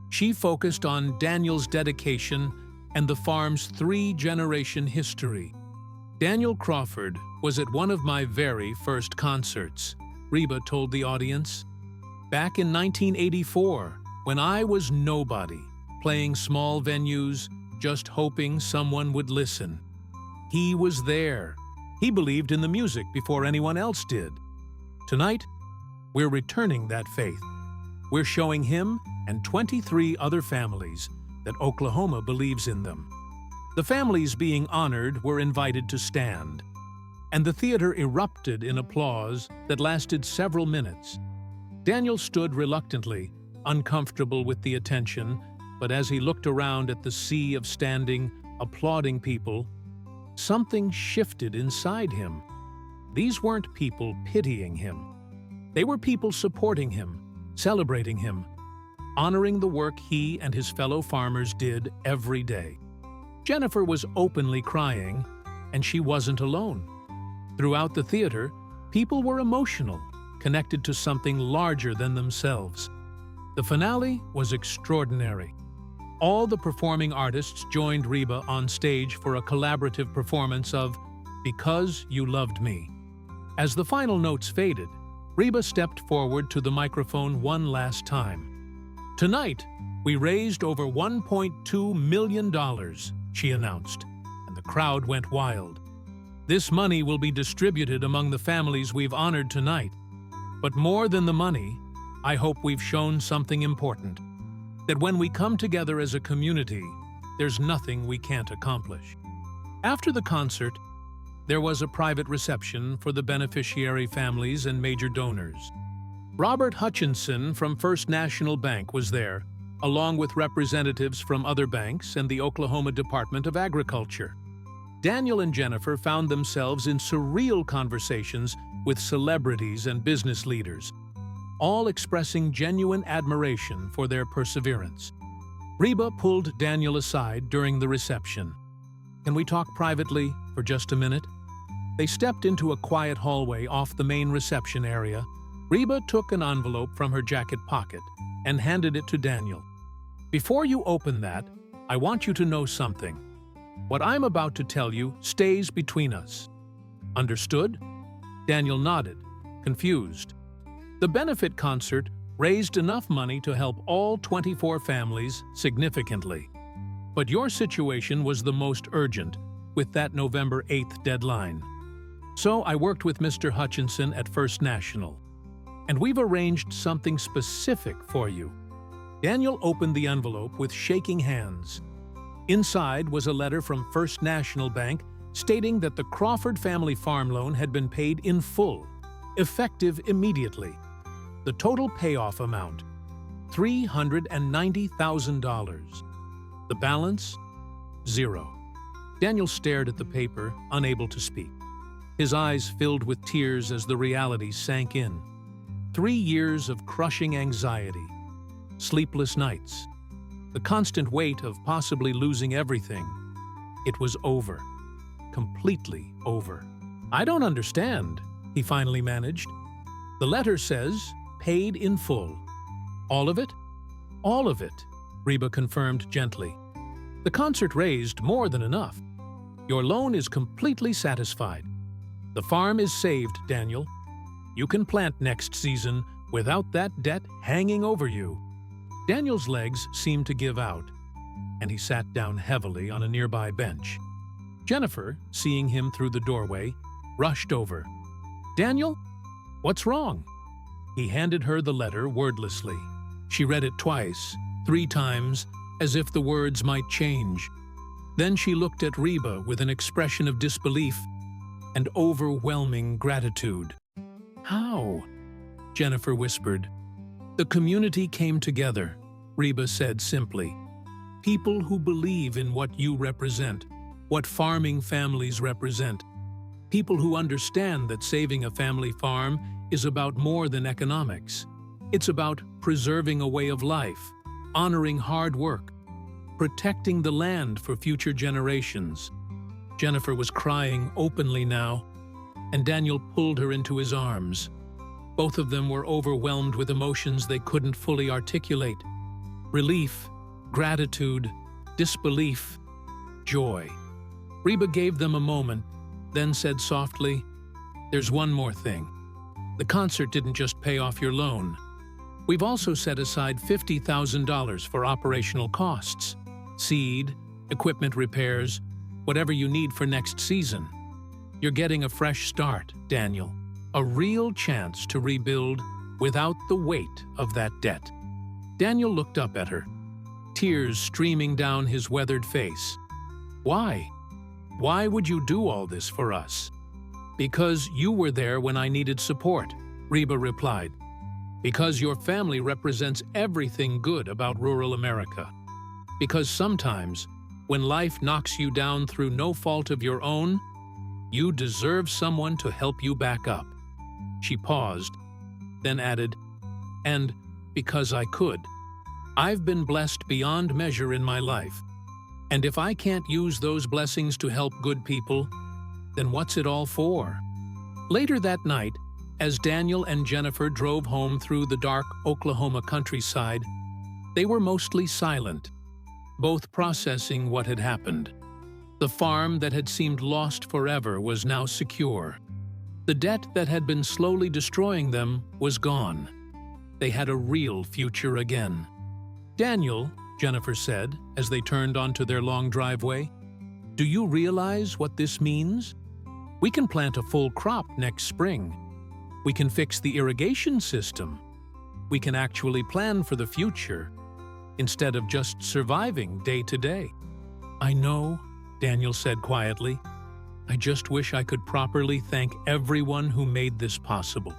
she focused on Daniel's dedication and the farm's three-generation history. "Daniel Crawford was at one of my very first concerts," Reba told the audience. "Back in 1984, when I was nobody, playing small venues, just hoping someone would listen. He was there. He believed in the music before anyone else did. Tonight, we're returning that faith. We're showing him and 23 other families that Oklahoma believes in them. The families being honored were invited to stand, and the theater erupted in applause that lasted several minutes. Daniel stood reluctantly, uncomfortable with the attention, but as he looked around at the sea of standing, applauding people, something shifted inside him. These weren't people pitying him. They were people supporting him, celebrating him, honoring the work he and his fellow farmers did every day. Jennifer was openly crying, and she wasn't alone. Throughout the theater, people were emotional, connected to something larger than themselves. The finale was extraordinary. All the performing artists joined Reba on stage for a collaborative performance of "Because You Loved Me." As the final notes faded, Reba stepped forward to the microphone one last time. "Tonight, we raised over $1.2 million, she announced, and the crowd went wild. "This money will be distributed among the families we've honored tonight. But more than the money, I hope we've shown something important. That when we come together as a community, there's nothing we can't accomplish." After the concert, there was a private reception for the beneficiary families and major donors. Robert Hutchinson from First National Bank was there, along with representatives from other banks and the Oklahoma Department of Agriculture. Daniel and Jennifer found themselves in surreal conversations with celebrities and business leaders, all expressing genuine admiration for their perseverance. Reba pulled Daniel aside during the reception. "Can we talk privately for just a minute?" They stepped into a quiet hallway off the main reception area. Reba took an envelope from her jacket pocket and handed it to Daniel. "Before you open that, I want you to know something. What I'm about to tell you stays between us. Understood?" Daniel nodded, confused. The benefit concert raised enough money to help all 24 families significantly. But your situation was the most urgent, with that November 8th deadline. So I worked with Mr. Hutchinson at First National, and we've arranged something specific for you. Daniel opened the envelope with shaking hands. Inside was a letter from First National Bank stating that the Crawford family farm loan had been paid in full, effective immediately. The total payoff amount, $390,000. The balance, $0. Daniel stared at the paper, unable to speak. His eyes filled with tears as the reality sank in. 3 years of crushing anxiety, sleepless nights, the constant weight of possibly losing everything. It was over. Completely over. "I don't understand," he finally managed. "The letter says, paid in full." "All of it?" "All of it," Reba confirmed gently. "The concert raised more than enough. Your loan is completely satisfied. The farm is saved, Daniel. You can plant next season without that debt hanging over you." Daniel's legs seemed to give out, and he sat down heavily on a nearby bench. Jennifer, seeing him through the doorway, rushed over. "Daniel, what's wrong?" He handed her the letter wordlessly. She read it twice, 3 times, as if the words might change. Then she looked at Reba with an expression of disbelief and overwhelming gratitude. "How?" Jennifer whispered. "The community came together," Reba said simply. "People who believe in what you represent, what farming families represent. People who understand that saving a family farm is about more than economics. It's about preserving a way of life, honoring hard work, protecting the land for future generations." Jennifer was crying openly now, and Daniel pulled her into his arms. Both of them were overwhelmed with emotions they couldn't fully articulate. Relief, gratitude, disbelief, joy. Reba gave them a moment, then said softly, "There's one more thing. The concert didn't just pay off your loan. We've also set aside $50,000 for operational costs, seed, equipment repairs, whatever you need for next season. You're getting a fresh start, Daniel, a real chance to rebuild without the weight of that debt." Daniel looked up at her. tears streaming down his weathered face. "Why? Why would you do all this for us?" "Because you were there when I needed support," Reba replied. "Because your family represents everything good about rural America. Because sometimes, when life knocks you down through no fault of your own, you deserve someone to help you back up." She paused, then added, "And because I could. I've been blessed beyond measure in my life. And if I can't use those blessings to help good people, then what's it all for?" Later that night, as Daniel and Jennifer drove home through the dark Oklahoma countryside, they were mostly silent, both processing what had happened. The farm that had seemed lost forever was now secure. The debt that had been slowly destroying them was gone. They had a real future again. "Daniel," Jennifer said as they turned onto their long driveway, "do you realize what this means? We can plant a full crop next spring. We can fix the irrigation system. We can actually plan for the future, instead of just surviving day to day." "I know," Daniel said quietly. "I just wish I could properly thank everyone who made this possible."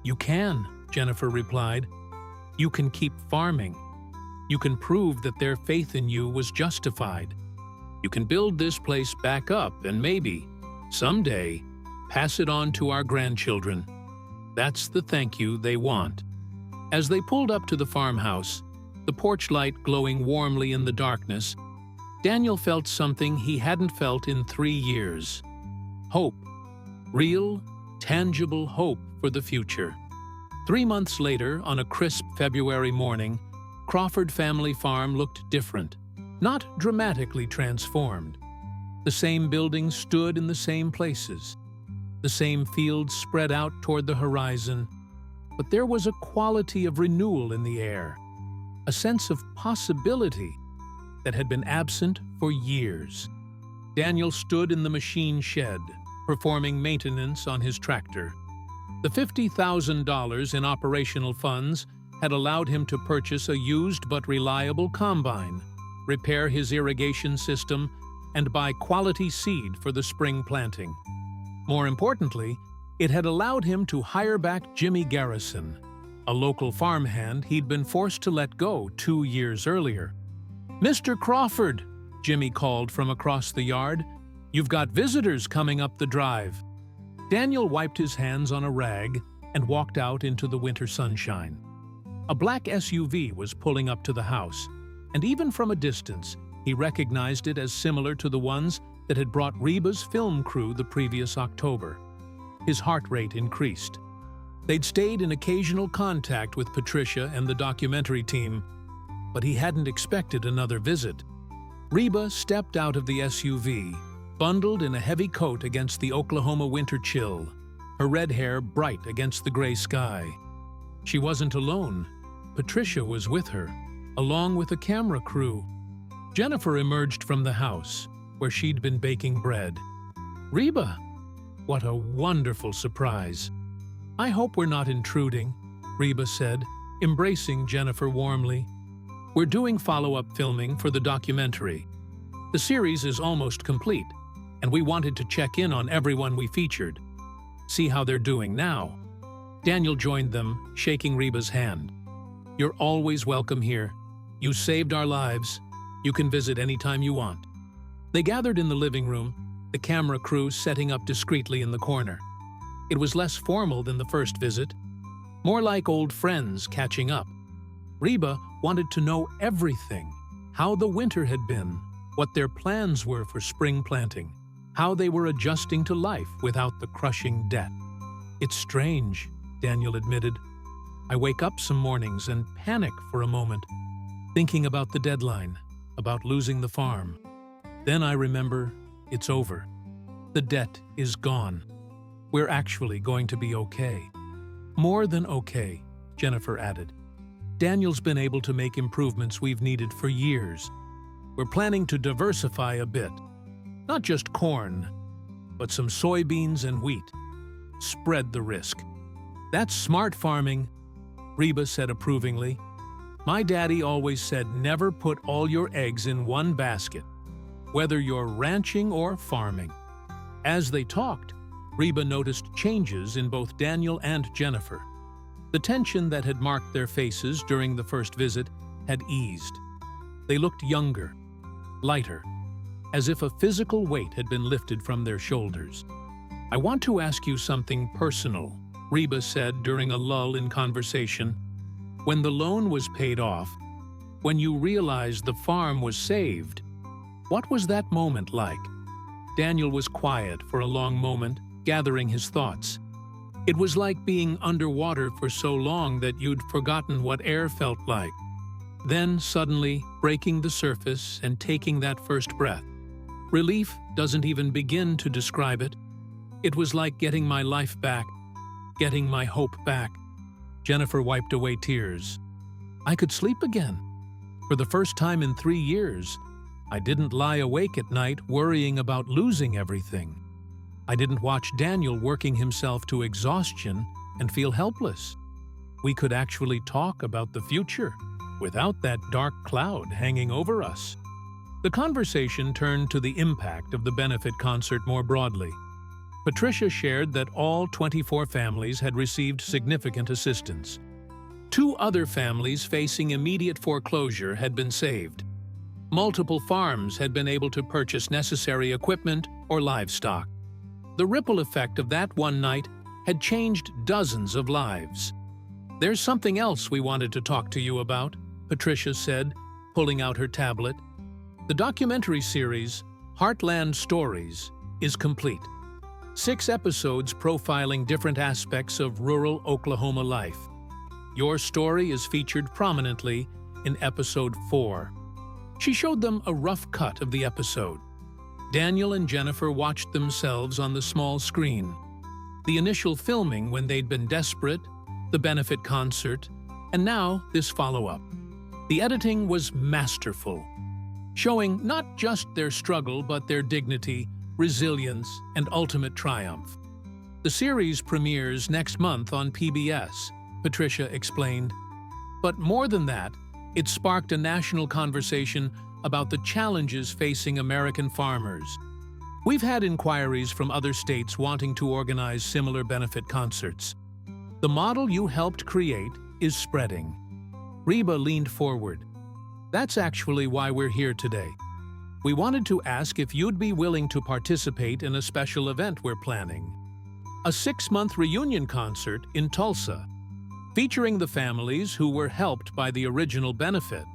"You can," Jennifer replied. "You can keep farming. You can prove that their faith in you was justified. You can build this place back up and maybe, someday, pass it on to our grandchildren. That's the thank you they want." As they pulled up to the farmhouse, the porch light glowing warmly in the darkness, Daniel felt something he hadn't felt in 3 years. Hope. Real, tangible hope for the future. 3 months later, on a crisp February morning, Crawford Family Farm looked different, not dramatically transformed. The same buildings stood in the same places. The same fields spread out toward the horizon, but there was a quality of renewal in the air, a sense of possibility that had been absent for years. Daniel stood in the machine shed, performing maintenance on his tractor. The $50,000 in operational funds had allowed him to purchase a used but reliable combine, repair his irrigation system, and buy quality seed for the spring planting. More importantly, it had allowed him to hire back Jimmy Garrison, a local farmhand he'd been forced to let go 2 years earlier. "Mr. Crawford," Jimmy called from across the yard, "you've got visitors coming up the drive." Daniel wiped his hands on a rag and walked out into the winter sunshine. A black SUV was pulling up to the house, and even from a distance, he recognized it as similar to the ones that had brought Reba's film crew the previous October. His heart rate increased. They'd stayed in occasional contact with Patricia and the documentary team, but he hadn't expected another visit. Reba stepped out of the SUV, bundled in a heavy coat against the Oklahoma winter chill, her red hair bright against the gray sky. She wasn't alone. Patricia was with her, along with a camera crew. Jennifer emerged from the house, where she'd been baking bread. "Reba, what a wonderful surprise." "I hope we're not intruding," Reba said, embracing Jennifer warmly. "We're doing follow-up filming for the documentary. The series is almost complete, and we wanted to check in on everyone we featured. See how they're doing now." Daniel joined them, shaking Reba's hand. "You're always welcome here. You saved our lives. You can visit anytime you want." They gathered in the living room, the camera crew setting up discreetly in the corner. It was less formal than the first visit, more like old friends catching up. Reba wanted to know everything: how the winter had been, what their plans were for spring planting, how they were adjusting to life without the crushing debt. "It's strange," Daniel admitted. "I wake up some mornings and panic for a moment, thinking about the deadline, about losing the farm. Then I remember it's over. The debt is gone. We're actually going to be okay." "More than okay," Jennifer added. "Daniel's been able to make improvements we've needed for years. We're planning to diversify a bit. Not just corn, but some soybeans and wheat. Spread the risk." "That's smart farming," Reba said approvingly. My daddy always said never put all your eggs in one basket, whether you're ranching or farming. As they talked, Reba noticed changes in both Daniel and Jennifer. The tension that had marked their faces during the first visit had eased. They looked younger, lighter, as if a physical weight had been lifted from their shoulders. "I want to ask you something personal," Reba said during a lull in conversation. "When the loan was paid off, when you realized the farm was saved, what was that moment like?" Daniel was quiet for a long moment, gathering his thoughts. It was like being underwater for so long that you'd forgotten what air felt like. Then, suddenly, breaking the surface and taking that first breath. Relief doesn't even begin to describe it. It was like getting my life back, getting my hope back. Jennifer wiped away tears. I could sleep again. For the first time in 3 years, I didn't lie awake at night worrying about losing everything. I didn't watch Daniel working himself to exhaustion and feel helpless. We could actually talk about the future without that dark cloud hanging over us. The conversation turned to the impact of the benefit concert more broadly. Patricia shared that all 24 families had received significant assistance. 2 other families facing immediate foreclosure had been saved. Multiple farms had been able to purchase necessary equipment or livestock. The ripple effect of that one night had changed dozens of lives. "There's something else we wanted to talk to you about," Patricia said, pulling out her tablet. "The documentary series, Heartland Stories, is complete. 6 episodes profiling different aspects of rural Oklahoma life. Your story is featured prominently in episode 4. She showed them a rough cut of the episode. Daniel and Jennifer watched themselves on the small screen. The initial filming when they'd been desperate, the benefit concert, and now this follow-up. The editing was masterful, showing not just their struggle but their dignity, resilience, and ultimate triumph. "The series premieres next month on PBS," Patricia explained. But more than that, it sparked a national conversation about the challenges facing American farmers. "We've had inquiries from other states wanting to organize similar benefit concerts. The model you helped create is spreading." Reba leaned forward. "That's actually why we're here today. We wanted to ask if you'd be willing to participate in a special event we're planning. A 6-month reunion concert in Tulsa, featuring the families who were helped by the original benefit.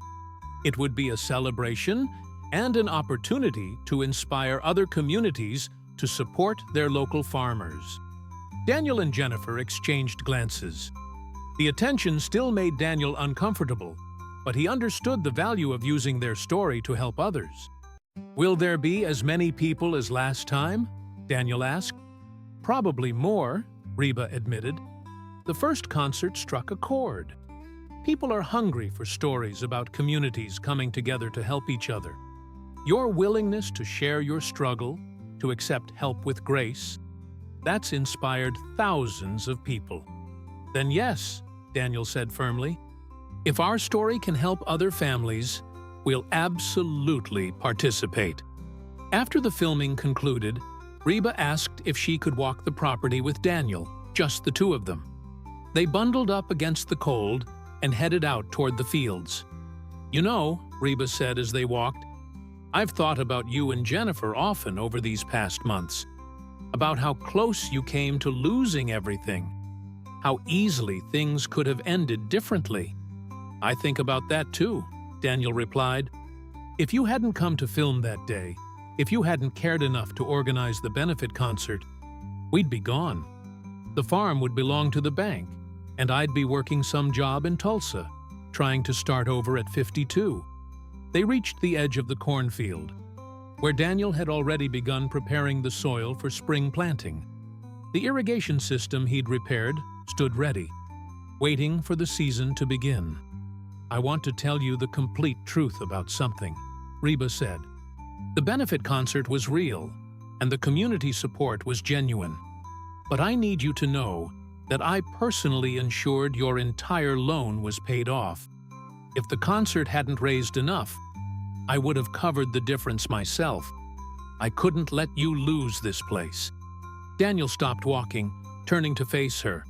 It would be a celebration and an opportunity to inspire other communities to support their local farmers." Daniel and Jennifer exchanged glances. The attention still made Daniel uncomfortable, but he understood the value of using their story to help others. "Will there be as many people as last time?" Daniel asked. "Probably more," Reba admitted. "The first concert struck a chord. People are hungry for stories about communities coming together to help each other. Your willingness to share your struggle, to accept help with grace, that's inspired thousands of people." "Then yes," Daniel said firmly. "If our story can help other families, we'll absolutely participate." After the filming concluded, Reba asked if she could walk the property with Daniel, just the 2 of them. They bundled up against the cold and headed out toward the fields. "You know," Reba said as they walked, "I've thought about you and Jennifer often over these past months, about how close you came to losing everything, how easily things could have ended differently." "I think about that too," Daniel replied. "If you hadn't come to film that day, if you hadn't cared enough to organize the benefit concert, we'd be gone. The farm would belong to the bank, and I'd be working some job in Tulsa, trying to start over at 52. They reached the edge of the cornfield, where Daniel had already begun preparing the soil for spring planting. The irrigation system he'd repaired stood ready, waiting for the season to begin. "I want to tell you the complete truth about something," Reba said. "The benefit concert was real, and the community support was genuine. But I need you to know that I personally ensured your entire loan was paid off. If the concert hadn't raised enough, I would have covered the difference myself. I couldn't let you lose this place." Daniel stopped walking, turning to face her.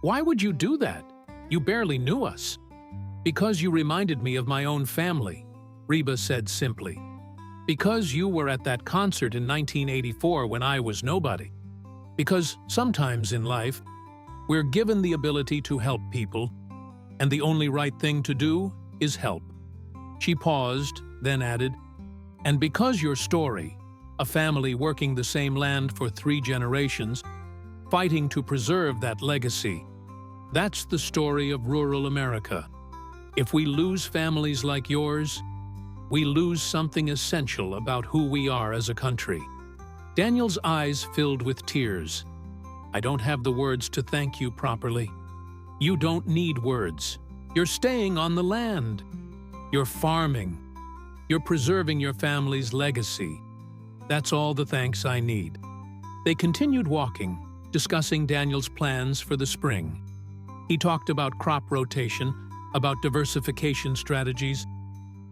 "Why would you do that? You barely knew us." "Because you reminded me of my own family," Reba said simply. "Because you were at that concert in 1984 when I was nobody. Because sometimes in life, we're given the ability to help people, and the only right thing to do is help." She paused, then added, "And because your story, a family working the same land for 3 generations, fighting to preserve that legacy, that's the story of rural America. If we lose families like yours, we lose something essential about who we are as a country." Daniel's eyes filled with tears. "I don't have the words to thank you properly." "You don't need words. You're staying on the land. You're farming. You're preserving your family's legacy. That's all the thanks I need." They continued walking, discussing Daniel's plans for the spring. He talked about crop rotation, about diversification strategies,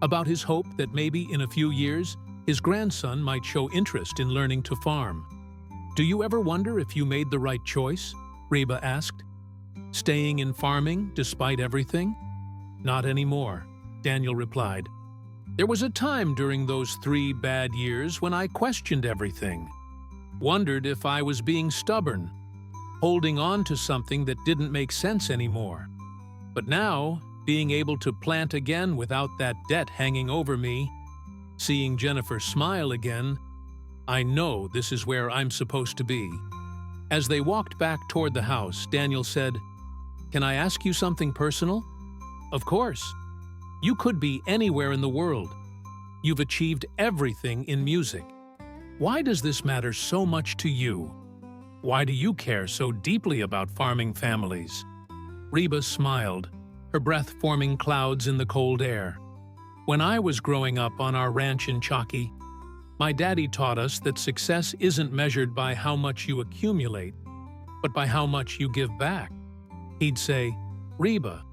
about his hope that maybe in a few years, his grandson might show interest in learning to farm. "Do you ever wonder if you made the right choice?" Reba asked. "Staying in farming despite everything?" "Not anymore," Daniel replied. "There was a time during those 3 bad years when I questioned everything. Wondered if I was being stubborn, holding on to something that didn't make sense anymore. But now, being able to plant again without that debt hanging over me, seeing Jennifer smile again, I know this is where I'm supposed to be." As they walked back toward the house, Daniel said, "Can I ask you something personal?" "Of course. You could be anywhere in the world. You've achieved everything in music. Why does this matter so much to you? Why do you care so deeply about farming families?" Reba smiled, her breath forming clouds in the cold air. "When I was growing up on our ranch in Chalky, my daddy taught us that success isn't measured by how much you accumulate, but by how much you give back. He'd say, 'Reba,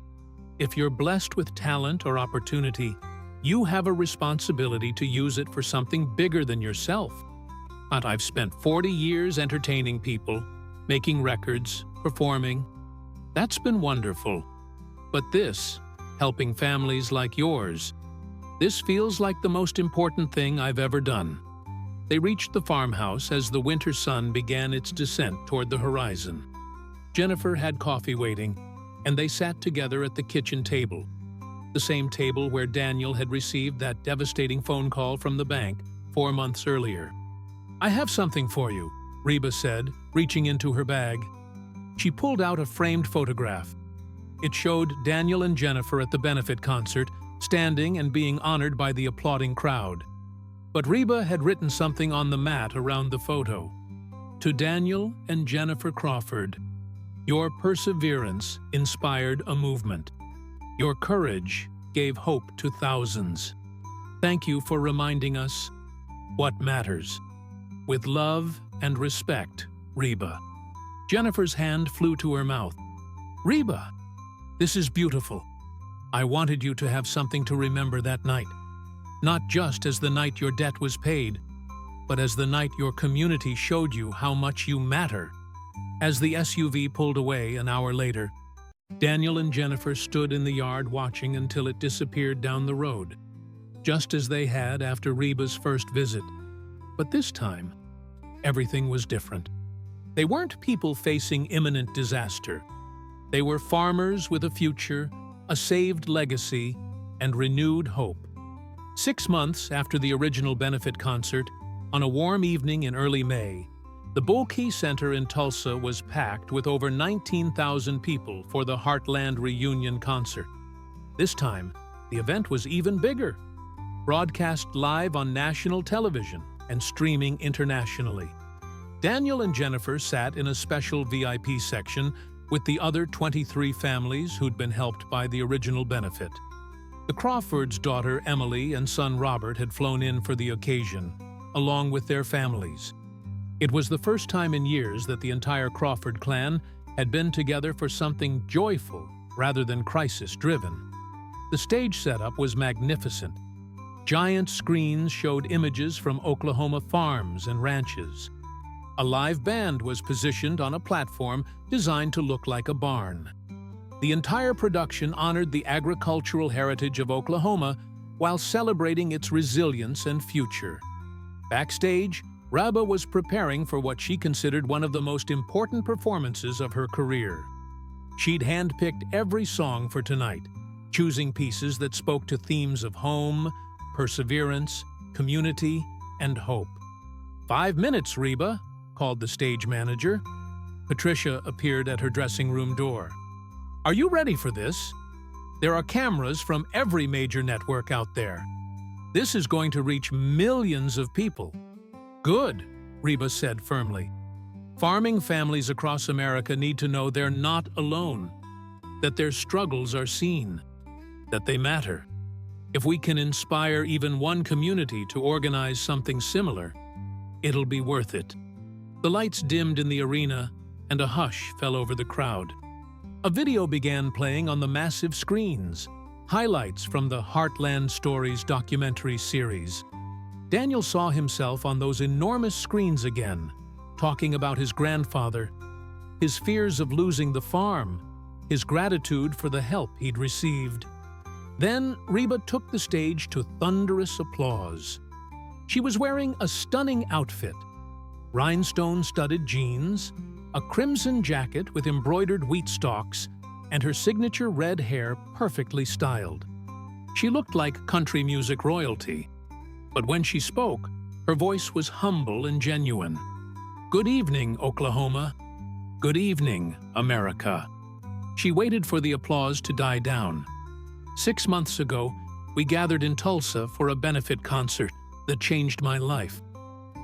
if you're blessed with talent or opportunity, you have a responsibility to use it for something bigger than yourself.' And I've spent 40 years entertaining people, making records, performing. That's been wonderful. But this, helping families like yours, this feels like the most important thing I've ever done." They reached the farmhouse as the winter sun began its descent toward the horizon. Jennifer had coffee waiting, and they sat together at the kitchen table, the same table where Daniel had received that devastating phone call from the bank 4 months earlier. "I have something for you," Reba said, reaching into her bag. She pulled out a framed photograph. It showed Daniel and Jennifer at the benefit concert, standing and being honored by the applauding crowd. But Reba had written something on the mat around the photo. "To Daniel and Jennifer Crawford, your perseverance inspired a movement. Your courage gave hope to thousands. Thank you for reminding us what matters. With love and respect, Reba." Jennifer's hand flew to her mouth. "Reba, this is beautiful. I wanted you to have something to remember that night. Not just as the night your debt was paid, but as the night your community showed you how much you matter." As the SUV pulled away an hour later, Daniel and Jennifer stood in the yard watching until it disappeared down the road, just as they had after Reba's first visit. But this time, everything was different. They weren't people facing imminent disaster. They were farmers with a future, a saved legacy, and renewed hope. 6 months after the original benefit concert, on a warm evening in early May, the Bulkey Center in Tulsa was packed with over 19,000 people for the Heartland Reunion concert. This time, the event was even bigger, broadcast live on national television and streaming internationally. Daniel and Jennifer sat in a special VIP section with the other 23 families who'd been helped by the original benefit. The Crawfords' daughter Emily and son Robert had flown in for the occasion, along with their families. It was the first time in years that the entire Crawford clan had been together for something joyful rather than crisis-driven. The stage setup was magnificent. Giant screens showed images from Oklahoma farms and ranches. A live band was positioned on a platform designed to look like a barn. The entire production honored the agricultural heritage of Oklahoma while celebrating its resilience and future. Backstage, Reba was preparing for what she considered one of the most important performances of her career. She'd handpicked every song for tonight, choosing pieces that spoke to themes of home, perseverance, community, and hope. 5 minutes, Reba, called the stage manager. Patricia appeared at her dressing room door. Are you ready for this? There are cameras from every major network out there. This is going to reach millions of people. Good, Reba said firmly. Farming families across America need to know they're not alone, that their struggles are seen, that they matter. If we can inspire even one community to organize something similar, it'll be worth it. The lights dimmed in the arena, and a hush fell over the crowd. A video began playing on the massive screens, highlights from the Heartland Stories documentary series. Daniel saw himself on those enormous screens again, talking about his grandfather, his fears of losing the farm, his gratitude for the help he'd received. Then Reba took the stage to thunderous applause. She was wearing a stunning outfit, rhinestone-studded jeans, a crimson jacket with embroidered wheat stalks, and her signature red hair perfectly styled. She looked like country music royalty, but when she spoke, her voice was humble and genuine. Good evening, Oklahoma. Good evening, America. She waited for the applause to die down. 6 months ago, we gathered in Tulsa for a benefit concert that changed my life.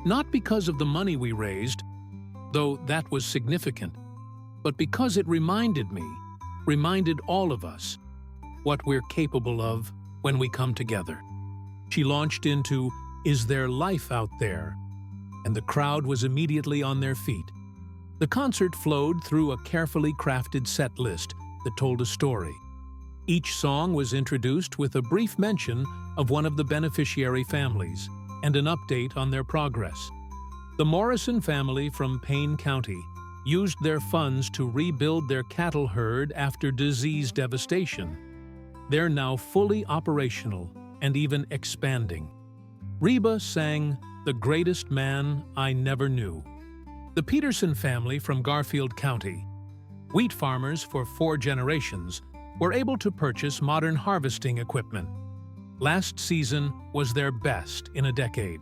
Not because of the money we raised, though that was significant, but because it reminded all of us, what we're capable of when we come together. She launched into, "Is there life out there?" and the crowd was immediately on their feet. The concert flowed through a carefully crafted set list that told a story. Each song was introduced with a brief mention of one of the beneficiary families and an update on their progress. The Morrison family from Payne County used their funds to rebuild their cattle herd after disease devastation. They're now fully operational and even expanding. Reba sang "The Greatest Man I Never Knew." The Peterson family from Garfield County, wheat farmers for 4 generations, were able to purchase modern harvesting equipment. Last season was their best in a decade.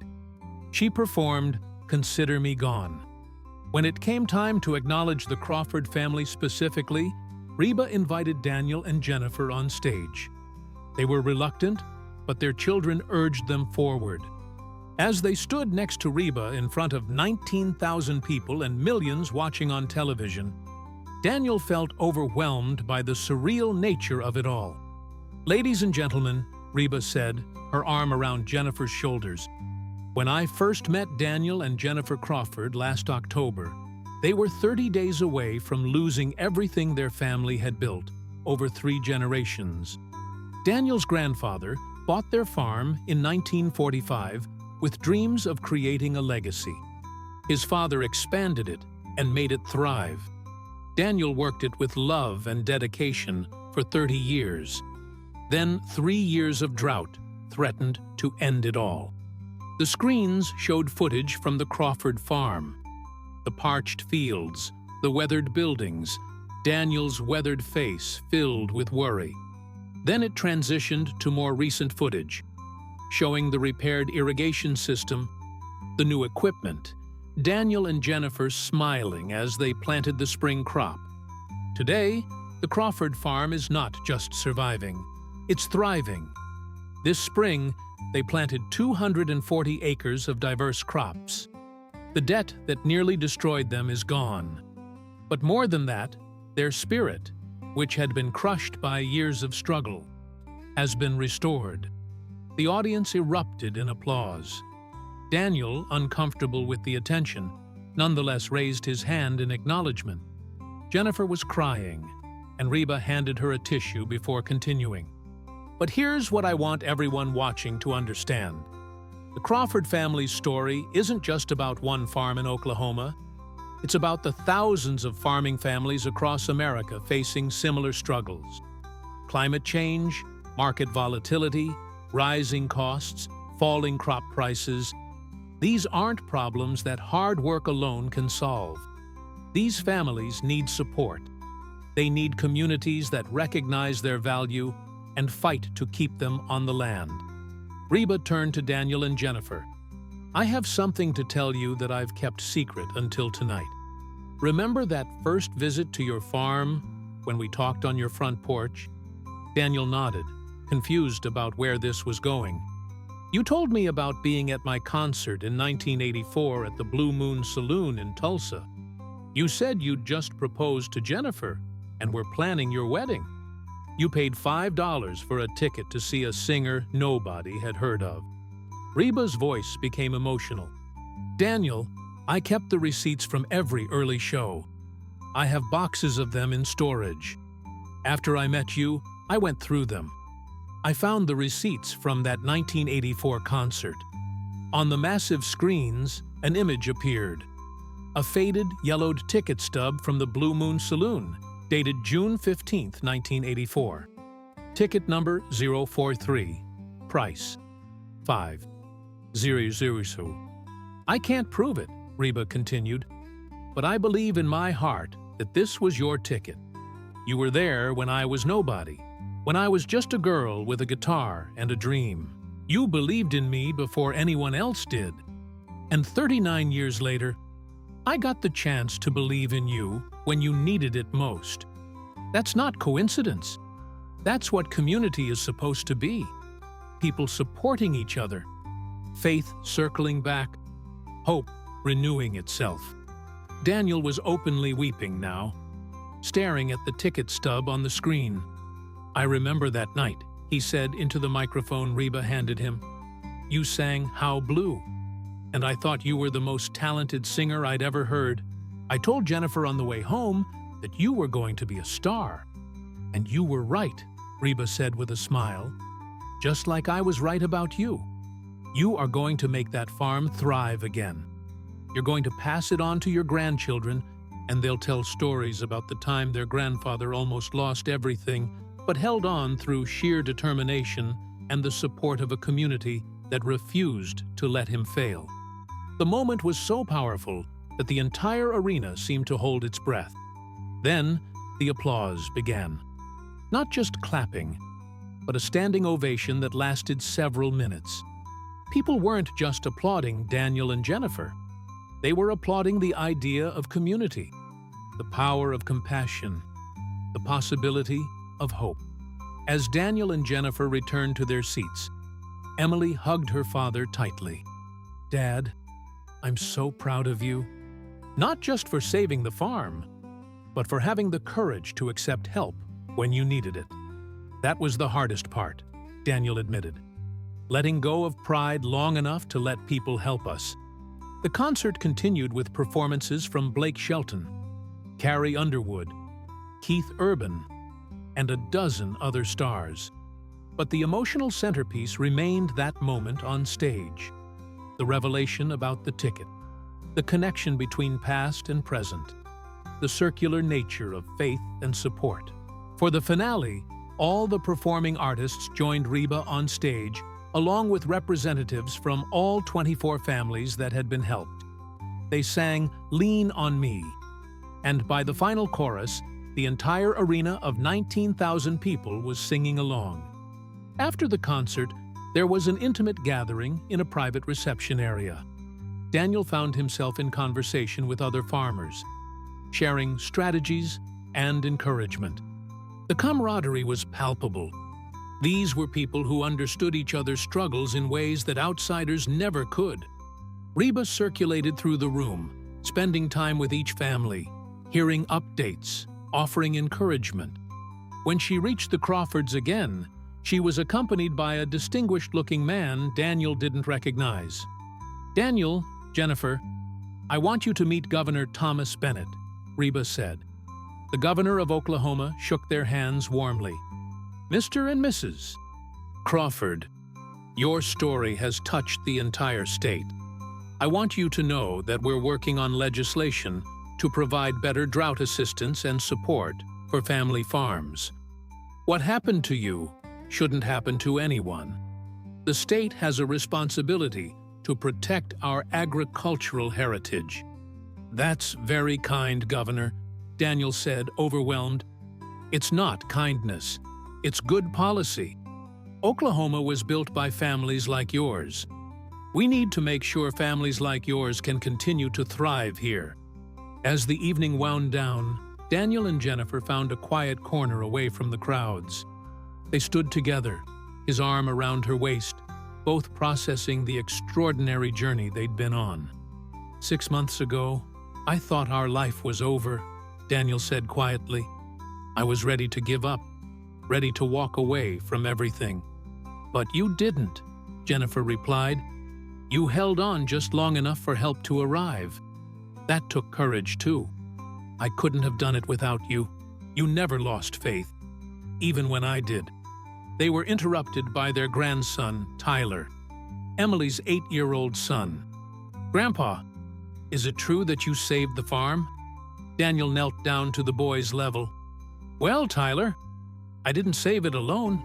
She performed "Consider Me Gone." When it came time to acknowledge the Crawford family specifically, Reba invited Daniel and Jennifer on stage. They were reluctant, but their children urged them forward. As they stood next to Reba in front of 19,000 people and millions watching on television, Daniel felt overwhelmed by the surreal nature of it all. "Ladies and gentlemen," Reba said, her arm around Jennifer's shoulders, "when I first met Daniel and Jennifer Crawford last October, they were 30 days away from losing everything their family had built over 3 generations. Daniel's grandfather bought their farm in 1945 with dreams of creating a legacy. His father expanded it and made it thrive. Daniel worked it with love and dedication for 30 years. Then 3 years of drought threatened to end it all. The screens showed footage from the Crawford farm, the parched fields, the weathered buildings, Daniel's weathered face filled with worry. Then it transitioned to more recent footage, showing the repaired irrigation system, the new equipment, Daniel and Jennifer smiling as they planted the spring crop. Today, the Crawford farm is not just surviving, it's thriving. This spring, they planted 240 acres of diverse crops. The debt that nearly destroyed them is gone. But more than that, their spirit, which had been crushed by years of struggle, has been restored. The audience erupted in applause. Daniel, uncomfortable with the attention, nonetheless raised his hand in acknowledgement. Jennifer was crying, and Reba handed her a tissue before continuing. But here's what I want everyone watching to understand. The Crawford family's story isn't just about one farm in Oklahoma. It's about the thousands of farming families across America facing similar struggles. Climate change, market volatility, rising costs, falling crop prices. These aren't problems that hard work alone can solve. These families need support. They need communities that recognize their value and fight to keep them on the land. Reba turned to Daniel and Jennifer. I have something to tell you that I've kept secret until tonight. Remember that first visit to your farm when we talked on your front porch? Daniel nodded, confused about where this was going. You told me about being at my concert in 1984 at the Blue Moon Saloon in Tulsa. You said you'd just proposed to Jennifer and were planning your wedding. You paid $5 for a ticket to see a singer nobody had heard of. Reba's voice became emotional. Daniel, I kept the receipts from every early show. I have boxes of them in storage. After I met you, I went through them. I found the receipts from that 1984 concert. On the massive screens, an image appeared. A faded, yellowed ticket stub from the Blue Moon Saloon, dated June 15, 1984. Ticket number 043. Price $5,000. I can't prove it, Reba continued, but I believe in my heart that this was your ticket. You were there when I was nobody, when I was just a girl with a guitar and a dream. You believed in me before anyone else did. And 39 years later, I got the chance to believe in you when you needed it most. That's not coincidence. That's what community is supposed to be. People supporting each other. Faith circling back. Hope renewing itself. Daniel was openly weeping now, staring at the ticket stub on the screen. I remember that night, he said into the microphone Reba handed him. You sang How Blue, and I thought you were the most talented singer I'd ever heard. I told Jennifer on the way home that you were going to be a star. And you were right, Reba said with a smile. Just like I was right about you. You are going to make that farm thrive again. You're going to pass it on to your grandchildren, and they'll tell stories about the time their grandfather almost lost everything, but held on through sheer determination and the support of a community that refused to let him fail. The moment was so powerful that the entire arena seemed to hold its breath. Then, the applause began. Not just clapping, but a standing ovation that lasted several minutes. People weren't just applauding Daniel and Jennifer. They were applauding the idea of community, the power of compassion, the possibility of hope. As Daniel and Jennifer returned to their seats, Emily hugged her father tightly. Dad, I'm so proud of you. Not just for saving the farm, but for having the courage to accept help when you needed it. That was the hardest part, Daniel admitted. Letting go of pride long enough to let people help us. The concert continued with performances from Blake Shelton, Carrie Underwood, Keith Urban, and a dozen other stars. But the emotional centerpiece remained that moment on stage. The revelation about the ticket, the connection between past and present, the circular nature of faith and support. For the finale, all the performing artists joined Reba on stage, along with representatives from all 24 families that had been helped. They sang Lean on Me, and by the final chorus, the entire arena of 19,000 people was singing along. After the concert, there was an intimate gathering in a private reception area. Daniel found himself in conversation with other farmers, sharing strategies and encouragement. The camaraderie was palpable. These were people who understood each other's struggles in ways that outsiders never could. Reba circulated through the room, spending time with each family, hearing updates, offering encouragement. When she reached the Crawfords again, she was accompanied by a distinguished-looking man Daniel didn't recognize. Daniel, Jennifer, I want you to meet Governor Thomas Bennett, Reba said. The governor of Oklahoma shook their hands warmly. Mr. and Mrs., Crawford, your story has touched the entire state. I want you to know that we're working on legislation to provide better drought assistance and support for family farms. What happened to you shouldn't happen to anyone. The state has a responsibility to protect our agricultural heritage. That's very kind, Governor, Daniel said, overwhelmed. It's not kindness. It's good policy. Oklahoma was built by families like yours. We need to make sure families like yours can continue to thrive here. As the evening wound down, Daniel and Jennifer found a quiet corner away from the crowds. They stood together, his arm around her waist, both processing the extraordinary journey they'd been on. 6 months ago, I thought our life was over, Daniel said quietly. I was ready to give up, ready to walk away from everything. But you didn't, Jennifer replied. You held on just long enough for help to arrive. That took courage, too. I couldn't have done it without you. You never lost faith, even when I did. They were interrupted by their grandson, Tyler, Emily's 8-year-old son. Grandpa, is it true that you saved the farm? Daniel knelt down to the boy's level. Well, Tyler, I didn't save it alone.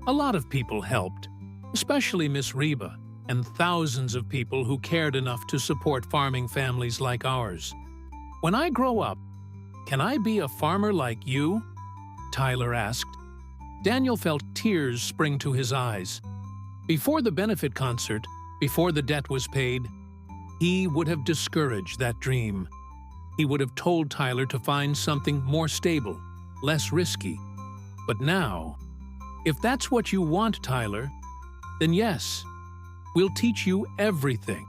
A lot of people helped, especially Miss Reba and thousands of people who cared enough to support farming families like ours. When I grow up, can I be a farmer like you? Tyler asked. Daniel felt tears spring to his eyes. Before the benefit concert, before the debt was paid, he would have discouraged that dream. He would have told Tyler to find something more stable, less risky. But now, if that's what you want, Tyler, then yes, we'll teach you everything.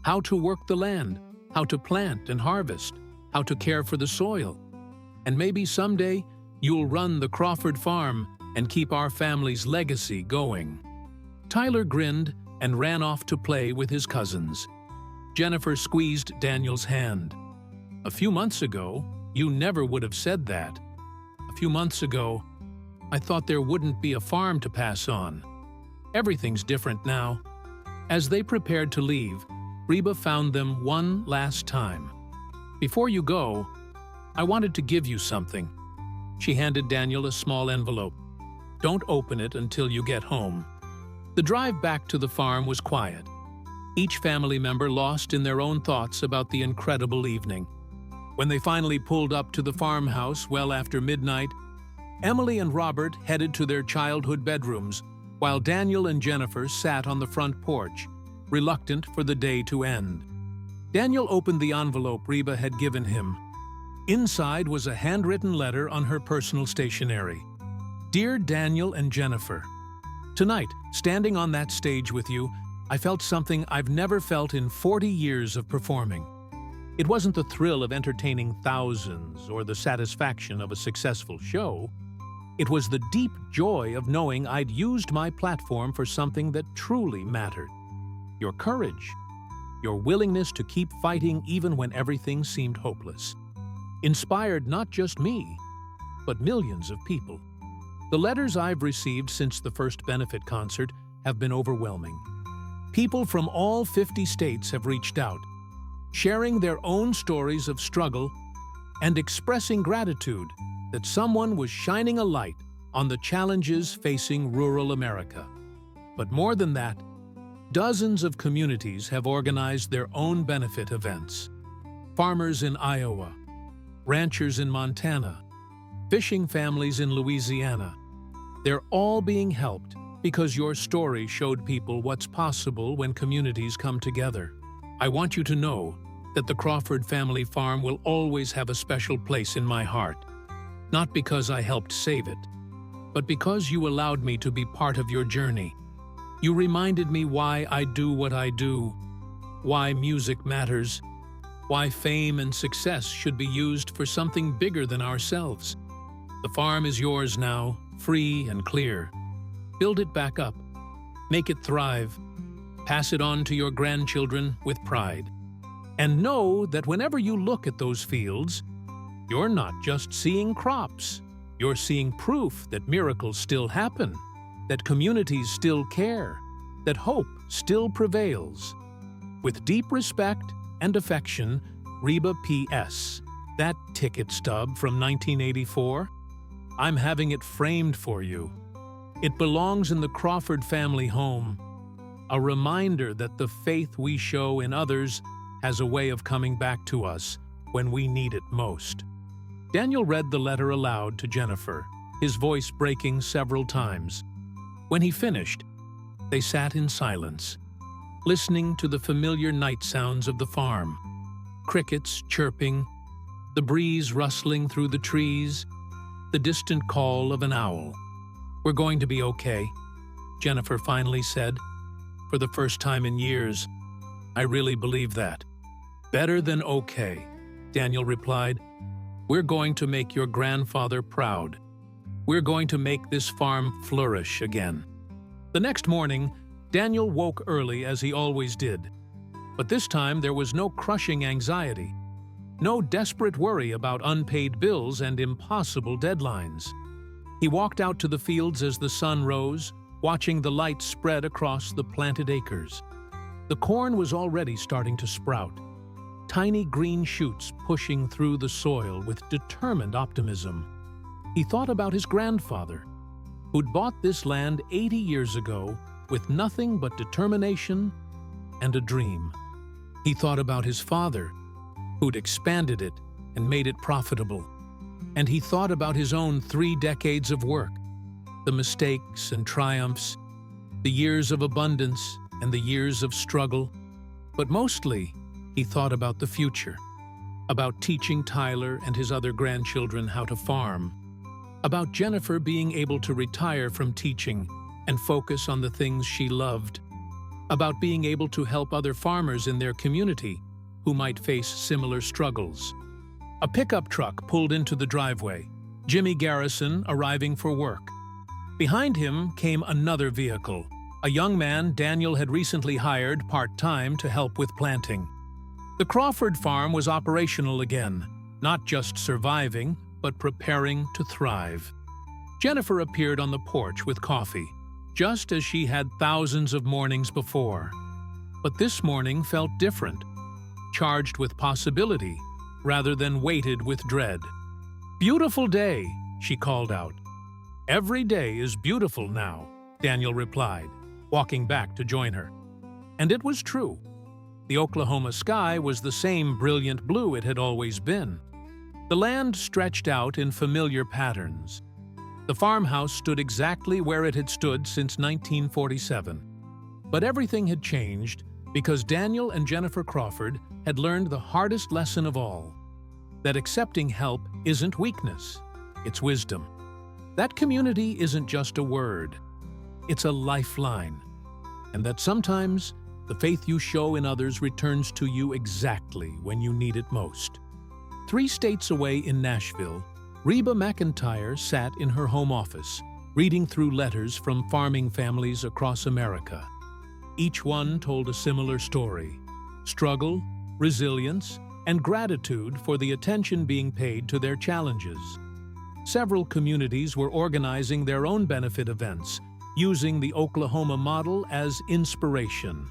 How to work the land, how to plant and harvest, how to care for the soil. And maybe someday you'll run the Crawford farm and keep our family's legacy going. Tyler grinned and ran off to play with his cousins. Jennifer squeezed Daniel's hand. A few months ago, you never would have said that. A few months ago, I thought there wouldn't be a farm to pass on. Everything's different now. As they prepared to leave, Reba found them one last time. Before you go, I wanted to give you something. She handed Daniel a small envelope. Don't open it until you get home. The drive back to the farm was quiet. Each family member lost in their own thoughts about the incredible evening. When they finally pulled up to the farmhouse well after midnight, Emily and Robert headed to their childhood bedrooms, while Daniel and Jennifer sat on the front porch, reluctant for the day to end. Daniel opened the envelope Reba had given him. Inside was a handwritten letter on her personal stationery. Dear Daniel and Jennifer, tonight, standing on that stage with you, I felt something I've never felt in 40 years of performing. It wasn't the thrill of entertaining thousands or the satisfaction of a successful show. It was the deep joy of knowing I'd used my platform for something that truly mattered. Your courage, your willingness to keep fighting even when everything seemed hopeless, inspired not just me, but millions of people. The letters I've received since the first benefit concert have been overwhelming. People from all 50 states have reached out, sharing their own stories of struggle and expressing gratitude that someone was shining a light on the challenges facing rural America. But more than that, dozens of communities have organized their own benefit events. Farmers in Iowa, ranchers in Montana, fishing families in Louisiana. They're all being helped because your story showed people what's possible when communities come together. I want you to know that the Crawford family farm will always have a special place in my heart. Not because I helped save it, but because you allowed me to be part of your journey. You reminded me why I do what I do, why music matters, why fame and success should be used for something bigger than ourselves. The farm is yours now, free and clear. Build it back up. Make it thrive. Pass it on to your grandchildren with pride. And know that whenever you look at those fields, you're not just seeing crops. You're seeing proof that miracles still happen. that communities still care, that hope still prevails. With deep respect and affection, Reba P.S. That ticket stub from 1984? I'm having it framed for you. It belongs in the Crawford family home, a reminder that the faith we show in others has a way of coming back to us when we need it most. Daniel read the letter aloud to Jennifer, his voice breaking several times. When he finished, they sat in silence, listening to the familiar night sounds of the farm. Crickets chirping, the breeze rustling through the trees, the distant call of an owl. "We're going to be okay," Jennifer finally said. "For the first time in years, I really believe that." "Better than okay," Daniel replied. "We're going to make your grandfather proud. We're going to make this farm flourish again." The next morning, Daniel woke early as he always did. But this time there was no crushing anxiety, no desperate worry about unpaid bills and impossible deadlines. He walked out to the fields as the sun rose, watching the light spread across the planted acres. The corn was already starting to sprout, tiny green shoots pushing through the soil with determined optimism. He thought about his grandfather, who'd bought this land 80 years ago with nothing but determination and a dream. He thought about his father, who'd expanded it and made it profitable. And he thought about his own 3 decades of work, the mistakes and triumphs, the years of abundance and the years of struggle. But mostly, he thought about the future, about teaching Tyler and his other grandchildren how to farm, about Jennifer being able to retire from teaching and focus on the things she loved, about being able to help other farmers in their community who might face similar struggles. A pickup truck pulled into the driveway, Jimmy Garrison arriving for work. Behind him came another vehicle, a young man Daniel had recently hired part-time to help with planting. The Crawford farm was operational again, not just surviving, but preparing to thrive. Jennifer appeared on the porch with coffee, just as she had thousands of mornings before. But this morning felt different, charged with possibility rather than weighted with dread. "Beautiful day," she called out. "Every day is beautiful now," Daniel replied, walking back to join her. And it was true. The Oklahoma sky was the same brilliant blue it had always been. The land stretched out in familiar patterns. The farmhouse stood exactly where it had stood since 1947. But everything had changed because Daniel and Jennifer Crawford had learned the hardest lesson of all, that accepting help isn't weakness, it's wisdom. That community isn't just a word, it's a lifeline. And that sometimes the faith you show in others returns to you exactly when you need it most. 3 states away in Nashville, Reba McEntire sat in her home office, reading through letters from farming families across America. Each one told a similar story: struggle, resilience, and gratitude for the attention being paid to their challenges. Several communities were organizing their own benefit events, using the Oklahoma model as inspiration.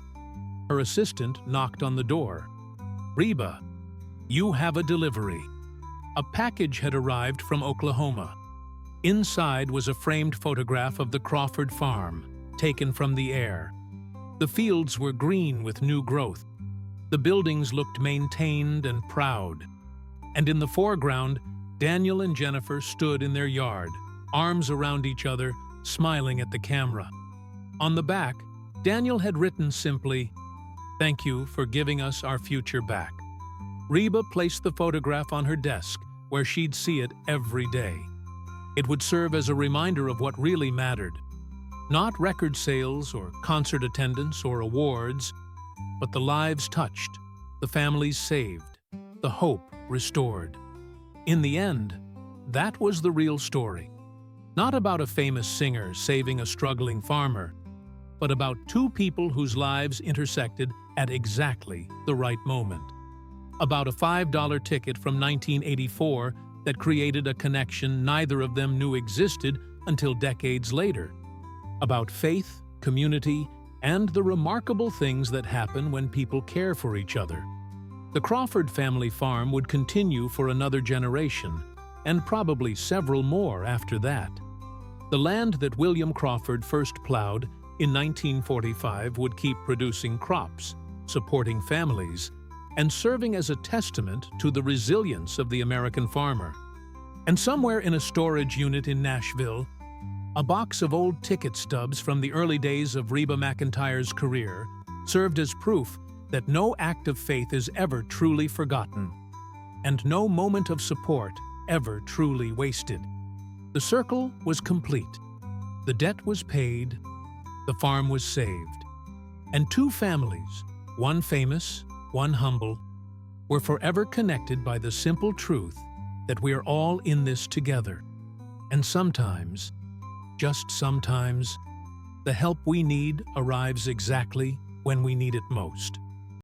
Her assistant knocked on the door. "Reba, you have a delivery." A package had arrived from Oklahoma. Inside was a framed photograph of the Crawford farm, taken from the air. The fields were green with new growth. The buildings looked maintained and proud. And in the foreground, Daniel and Jennifer stood in their yard, arms around each other, smiling at the camera. On the back, Daniel had written simply, "Thank you for giving us our future back." Reba placed the photograph on her desk, where she'd see it every day. It would serve as a reminder of what really mattered. Not record sales or concert attendance or awards, but the lives touched, the families saved, the hope restored. In the end, that was the real story. Not about a famous singer saving a struggling farmer, but about 2 people whose lives intersected at exactly the right moment. About a $5 ticket from 1984 that created a connection neither of them knew existed until decades later. about faith, community, and the remarkable things that happen when people care for each other. The Crawford family farm would continue for another generation, and probably several more after that. The land that William Crawford first plowed in 1945 would keep producing crops, supporting families, and serving as a testament to the resilience of the American farmer. And somewhere in a storage unit in Nashville, a box of old ticket stubs from the early days of Reba McEntire's career served as proof that no act of faith is ever truly forgotten, and no moment of support ever truly wasted. The circle was complete. The debt was paid, the farm was saved, and two families, one famous, one humble, were forever connected by the simple truth that we are all in this together. And sometimes, just sometimes, the help we need arrives exactly when we need it most.